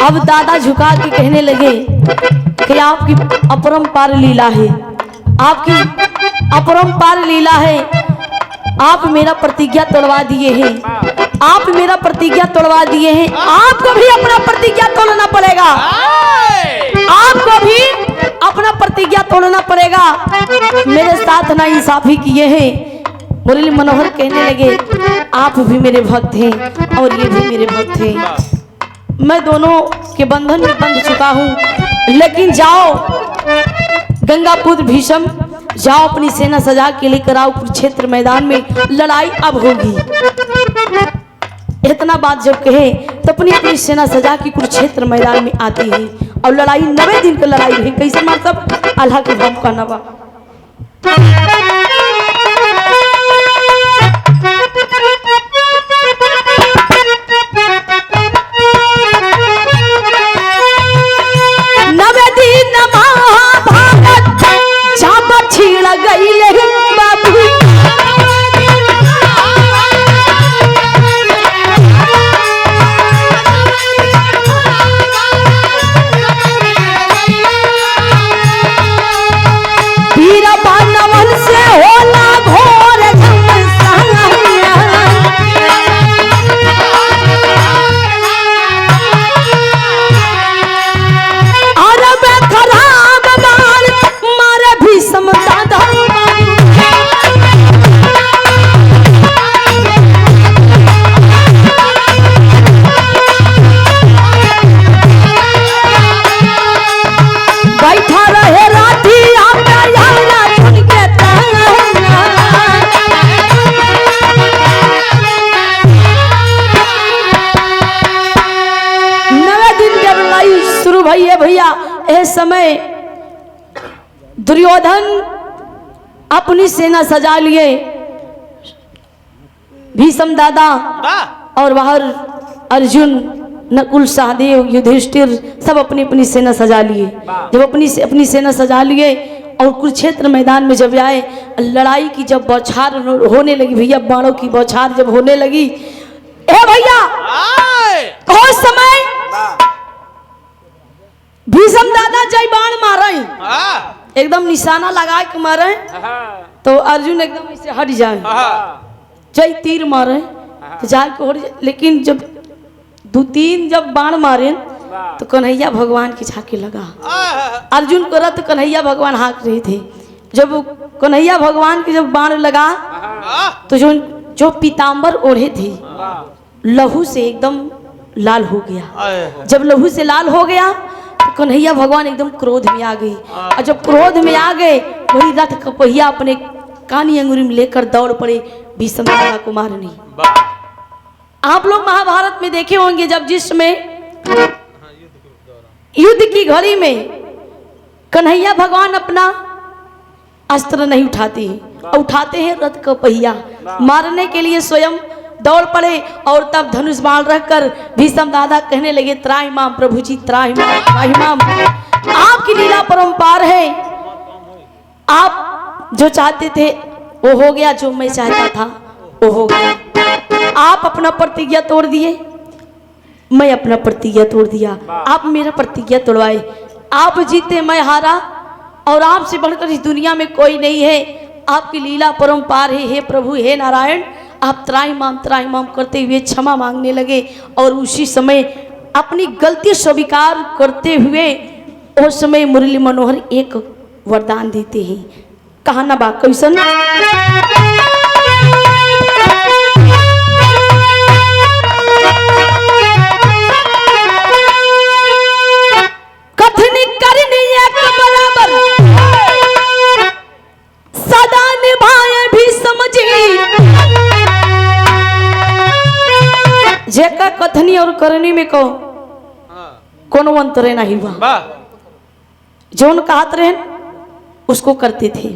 Speaker 1: अब दादा झुका के कहने लगे कि आपकी अपरंपार लीला है, आपकी अपरंपार लीला है। आप मेरा प्रतिज्ञा तोड़वा दिए हैं, आप मेरा प्रतिज्ञा तोड़वा दिए हैं। आपको भी अपना प्रतिज्ञा तोड़ना पड़ेगा, आपको भी अपना प्रतिज्ञा तोड़ना पड़ेगा। मेरे साथ ना इंसाफी किए हैं। मुरली मनोहर कहने लगे, आप भी मेरे भक्त हैं और ये भी मेरे भक्त हैं। मैं दोनों के बंधन में बंध चुका हूँ, लेकिन जाओ गंगापुत्र भीषम, जाओ अपनी सेना सजा के लेकर आओ कुरुक्षेत्र मैदान में, लड़ाई अब होगी। इतना बात जब कहे तो अपनी अपनी सेना सजा की कुरुक्षेत्र मैदान में आती है और लड़ाई 9 दिन की लड़ाई है। कैसे मार सब अल्लाह के नाम का नवा। भैया इस समय दुर्योधन अपनी सेना सजा लिए, भीष्म दादा और बाहर अर्जुन, नकुल, सहदेव, युधिष्ठिर सब अपनी अपनी सेना सजा लिए। जब अपनी सेना सजा लिए और कुरुक्षेत्र मैदान में जब आए, लड़ाई की जब बौछार होने लगी भैया, बाणों की बौछार जब होने लगी, ए भैया उस समय भीष्म दादा जय बाण मारे, एकदम निशाना लगा के मारे तो अर्जुन एकदम इससे हट जाए, जय तीर मारे तो जाके हो, लेकिन जब 2-3 जब बाण मारे तो कन्हैया भगवान की झांकी लगा। अर्जुन को रथ कन्हैया भगवान हाँक रहे थे। जब कन्हैया भगवान की जब बाण लगा तो जो पीताम्बर ओढ़े थे लहू से एकदम लाल हो गया। जब लहू से लाल हो गया तो कन्हैया भगवान एकदम क्रोध में आ गई, और जब क्रोध में आ गए वही रथ का पहिया अपने कानी अंगुरी में लेकर दौड़ पड़े भीष्म दादा को मारने। आप लोग महाभारत में देखे होंगे जब जिसमें युद्ध की घड़ी में कन्हैया भगवान अपना अस्त्र नहीं उठाते हैं, उठाते हैं रथ का पहिया, मारने के लिए स्वयं दौड़ पड़े। और तब धनुष बाण रखकर भीष्म दादा कहने लगे, त्राहिमाम प्रभु जी, त्राहिमाम त्राहिमाम, आपकी लीला परंपार है। आप जो चाहते थे वो हो गया, जो मैं चाहता था वो हो गया। आप अपना प्रतिज्ञा तोड़ दिए, मैं अपना प्रतिज्ञा तोड़ दिया। आप मेरा प्रतिज्ञा तोड़वाए, आप जीते मैं हारा, और आपसे बढ़कर इस दुनिया में कोई नहीं है। आपकी लीला परंपार है। हे प्रभु, हे नारायण, आप त्राहिमाम करते हुए क्षमा मांगने लगे। और उसी समय अपनी गलती स्वीकार करते हुए उस समय मुरली मनोहर एक वरदान देते हैं। कहा ना बा कैसन कथनी करनी एक बराबर सदा निभाए भी समझी जेका कथनी और करनी में को कोनो अंतर नहीं हुआ।
Speaker 2: वाह
Speaker 1: जोन कहत रहे उसको करते थे।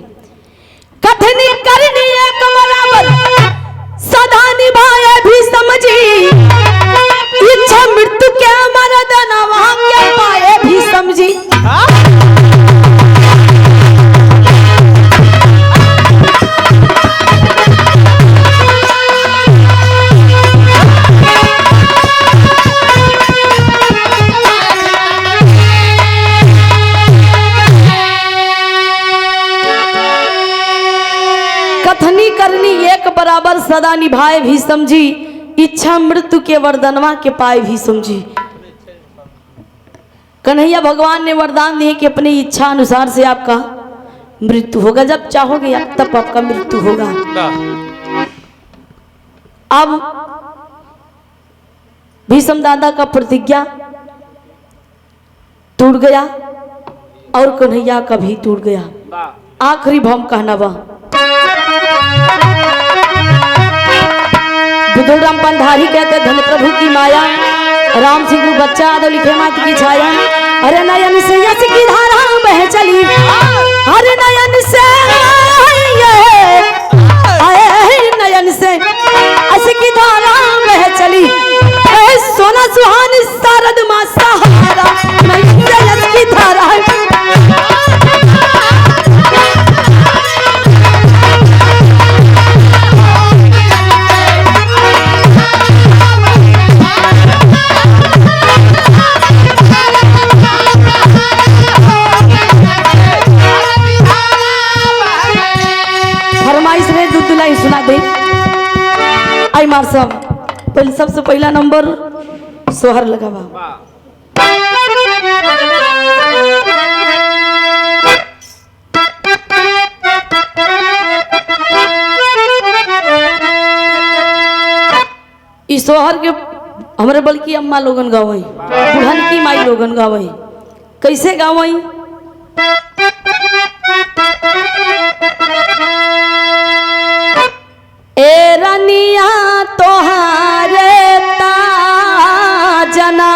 Speaker 1: कथनी करनी एक बराबर सदा निभाए भी समझी इच्छा मृत्यु के मरदना वहां के पाए भी समझी। कथनी करनी एक बराबर सदा निभाए भी समझी इच्छा मृत्यु के वरदानवा के पाए भी समझी। कन्हैया भगवान ने वरदान दिए कि अपनी इच्छा अनुसार से आपका मृत्यु होगा, जब चाहोगे आप तब आपका मृत्यु होगा। अब भीष्म दादा का प्रतिज्ञा टूट गया और कन्हैया का भी टूट गया। आखिरी भम कहना वह बुद्धूराम पंधारी कहते धन प्रभु की माया राम सिंह बच्चा आदो लिखे मात की छाया। अरे नयन से यश की धारा बह चली अरे नयन से नयन से यश की धारा बह चली सोना सुहानी शारद मां सहारा नयन से यश की धारा सुना दे आई मार सब पहले सबसे पहला नंबर सोहर लगावा। इस सोहर के हमारे बल्कि अम्मा लोगन गावई बुढ़न की माई लोगन गावई कैसे गावई ए रनिया तोहारे ताजना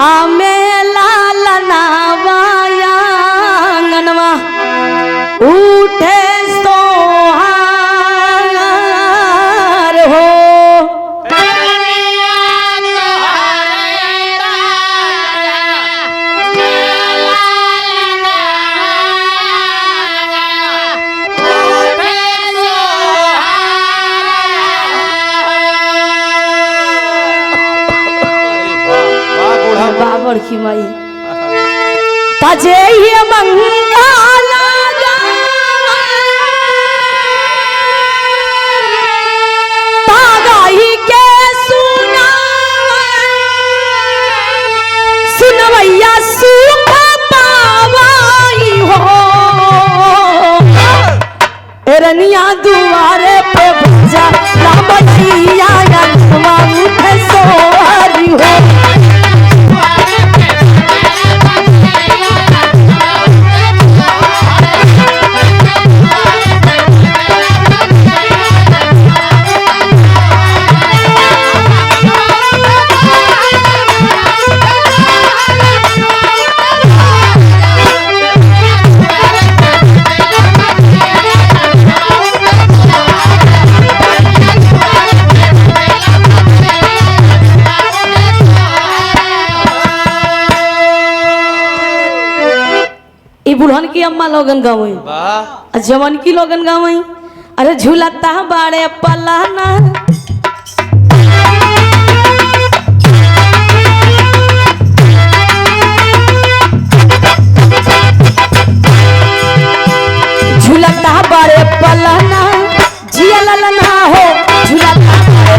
Speaker 1: आमे लालनावाया अंगनवा उठे सोहार हो की माई तजे ही मंगला तागाही के सुनवैया सुख पावाई हो एरनिया दुआरे पे भजा ना बचिया नवा उठे सोहरी हो बुढ़न की अम्मा लोगन गावई जवन की लोगन गावई अरे झूलता बाड़े पलाना झूलता बाड़े पलाना जिया ललना हो झूलता बाड़े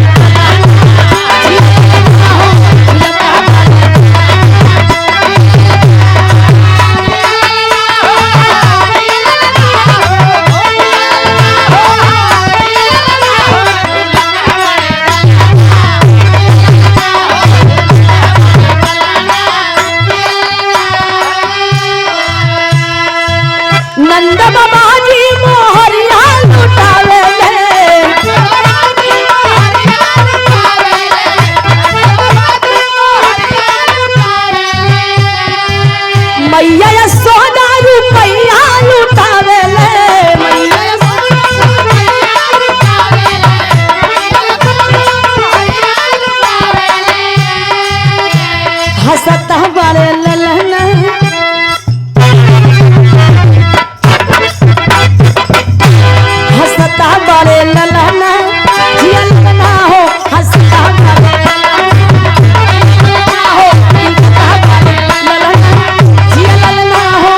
Speaker 1: नंद बाबा जी मोहरिया लुटावे मैया यशोदा रुपैया लुटावे हंसता बड़े ललन हंसता बड़े ललन जियल ना हो हंसता बड़े हो हंसता बड़े ललन जियल ना हो।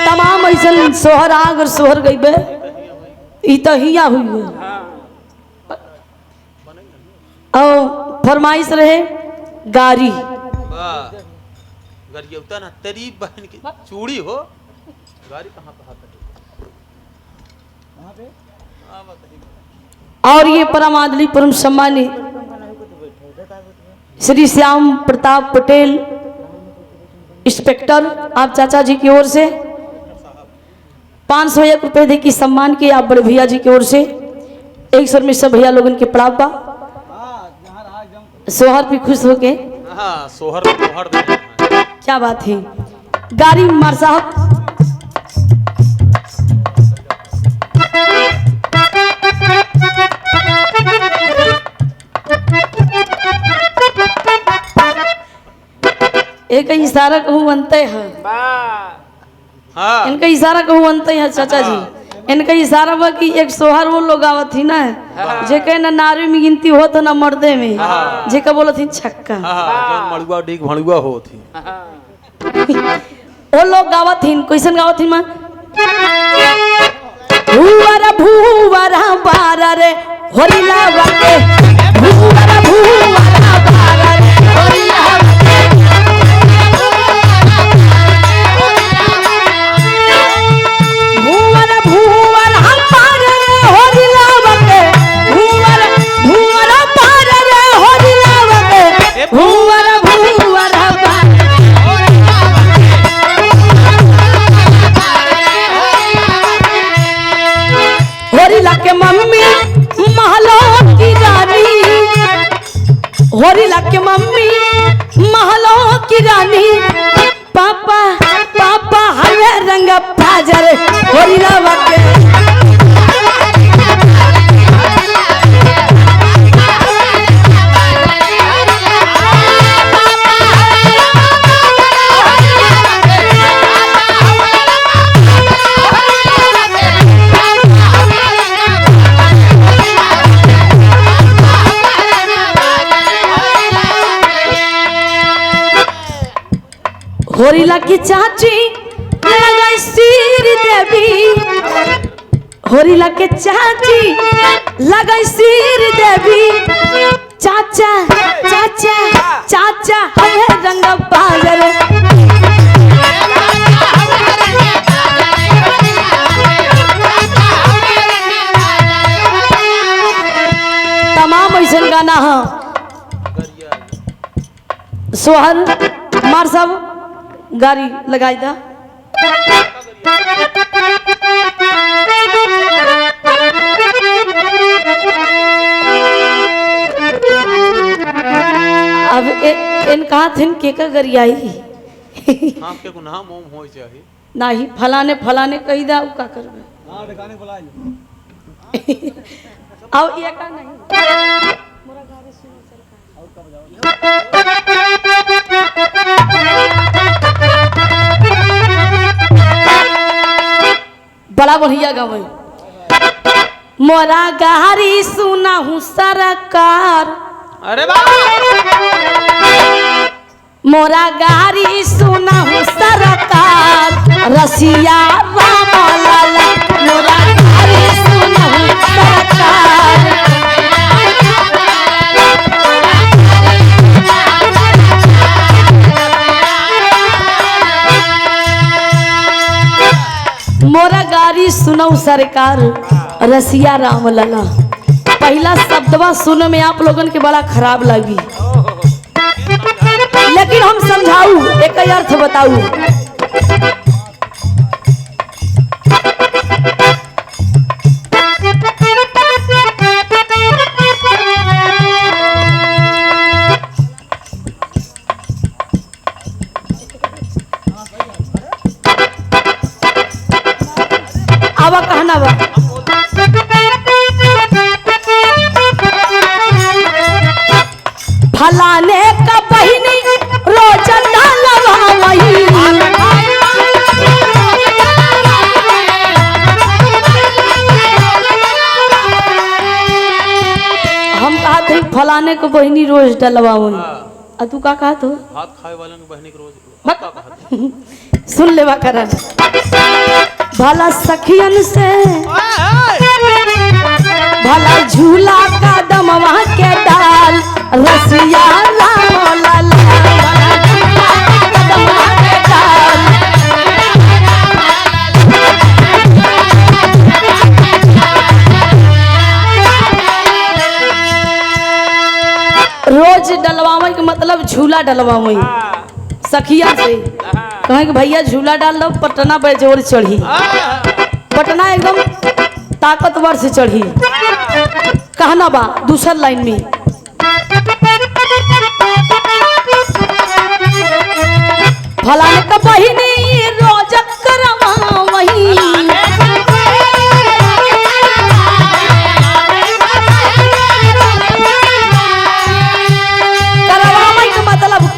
Speaker 1: तमाम ऐसन सोहर आग और सोहर गईबे ई तो हिया हुई और फरमाइश रहे गारी
Speaker 2: वाह गरियौता ना तेरी बहन की चूड़ी हो गाड़ी कहाँ पे हाथ
Speaker 1: और ये परम आदली परम सम्मानित श्री श्याम प्रताप पटेल इंस्पेक्टर आप चाचा जी की ओर से 501 रुपए दे की सम्मान के आप बड़े भैया जी की ओर से 100 में सब भैया लोगन के पड़ाव बा सोहर भी खुश होके
Speaker 2: हाँ सोहर सोहर दे
Speaker 1: क्या बात है गाड़ी मार साहब एक इशारा कहूँ बनते हैं
Speaker 2: हाँ
Speaker 1: इनका इशारा कहूँ बनते हैं चाचा जी इनका इशारा बा कि एक सोहर वो लोग आवत थी ना जे कहे ना नारी में गिनती हो तो ना मर्दे में जे का बोलत थी छक्का
Speaker 2: हाँ मड़ुआ डीग भड़ुआ हो थी
Speaker 1: वो लोग गावत थी कैसन गावत थी मां भूवरा भूवरा बारा रे होरिला बाटे भूवरा भूवरा बारा रे होरिला भूवरा भूवरा बारा रे होरिला बाटे भूवरा भूवरा बारा रे होरिला बाटे भूवरा भूवरा होरिला के मम्मी महलों की रानी होरिला के मम्मी महलों की रानी पापा पापा हरे रंग फाजर होरिला वाके होरिला की चाची लगाई सिर देवी होरिला के चाची लगाई सिर देवी चाचा चाचा चाचा हरे रंग बाजर तमाम ऐसा गाना है सोहर मार सब गाड़ी लगाई दा अब इन कहा थे के का गरियाई
Speaker 2: हाँ के गुनाह मोम हो चाहिए
Speaker 1: नाही फलाने फलाने कही दा का करबे
Speaker 3: हां दुकाने बुला लो
Speaker 1: आओ ये का नहीं मोरा गाड़ी सुनो सरकार और कब जाओ बड़ा बढ़िया गावे मोरा गाड़ी सुना हूँ सरकार
Speaker 2: अरे वाह
Speaker 1: मोरा गाड़ी सुना हूँ सरकार रसिया राम लाला मोरा गाड़ी सुना हूँ सरकार मोरा गाड़ी सुनो सरकार रसिया राम लाला पहला शब्दवा सुन में आप लोगन के बड़ा खराब लगी लेकिन हम समझाऊ एक अर्थ बताऊ आवा कहना बा फलाने का बहिनी रोज डालवा वही हम कहा थे फलाने को बहिनी रोज डलवा वही आ तू का कहा तो
Speaker 2: हाथ खाए वाले की बहनी के रोज का कहत
Speaker 1: सुन लेवा करन भला सखियन से भला झूला का दमवा के डाल रसिया राम लाल भला झूला का दमवा के डाल रोज डलवावे के मतलब झूला डलवावे सखिया से कहे कि भैया झूला डाल दो पटना बेजोर चढ़ी पटना एकदम ताकतवर से चढ़ी कहना बा दूसर लाइन में फलाने का बहिनी रोज करवा वही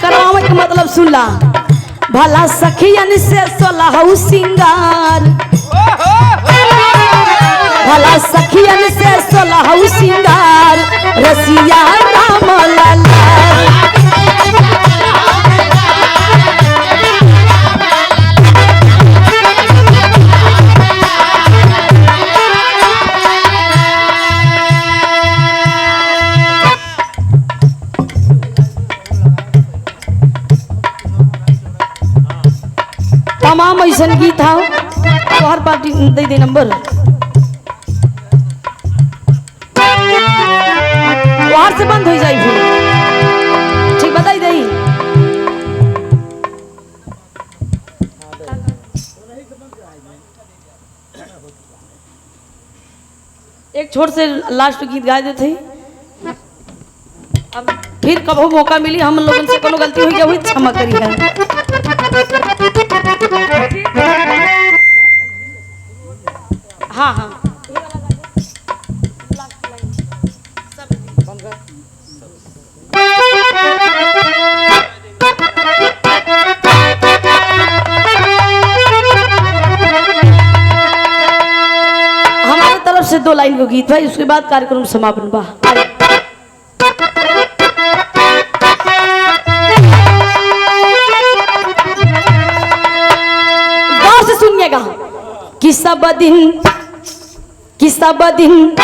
Speaker 1: करवावे के मतलब सुनला भला सखियन से सोलहु सिंगार भला सखियन से सोलहु सिंगार रसिया राम लाल तमाम ऐसा गीत था तो हर पार्टी दे दे नंबर वहां से बंद हो जाए ठीक बताई दे एक छोट से लास्ट गीत गा देते अब फिर कबो मौका मिली हम लोगों से कोनो गलती हुई हुई क्षमा करी है हाँ हाँ हमारे तरफ से 2 लाइन को गीत है उसके बाद कार्यक्रम समापन बा गौर से सुनिएगा कि सब दिन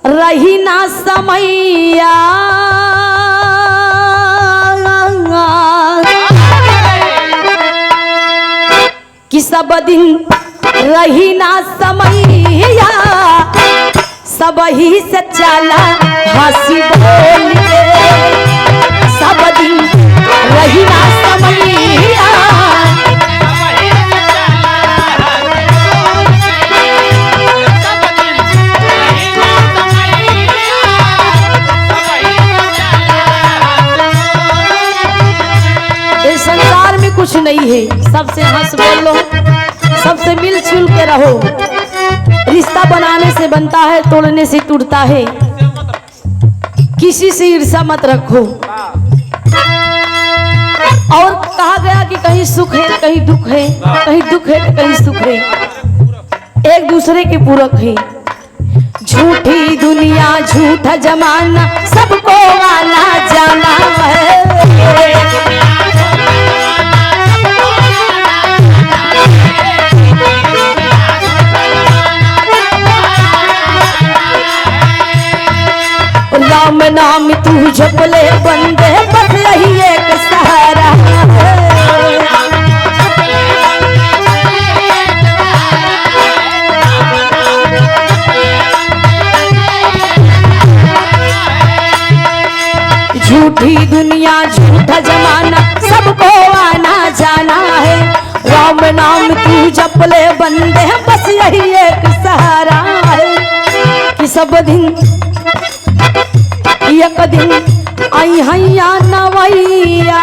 Speaker 1: रही ना समैया कि सब दिन रही ना समैया सब ही से चला हंसी बोल के सब दिन रही ना समैया संसार में कुछ नहीं है सबसे हंस बोलो सबसे मिलजुल के रहो रिश्ता बनाने से बनता है तोड़ने से टूटता है किसी से ईर्ष्या मत रखो और कहा गया कि कहीं सुख है कहीं दुख है कहीं दुख है तो कहीं सुख है एक दूसरे के पूरक है झूठी दुनिया झूठा जमाना सबको आना जाना है राम नाम तू जपले बंदे बस यही एक सहारा झूठी दुनिया झूठा जमाना सबको आना जाना है राम नाम तू जपले बंदे बस यही एक सहारा है कि सब दिन एक दिन आई हैया नवैया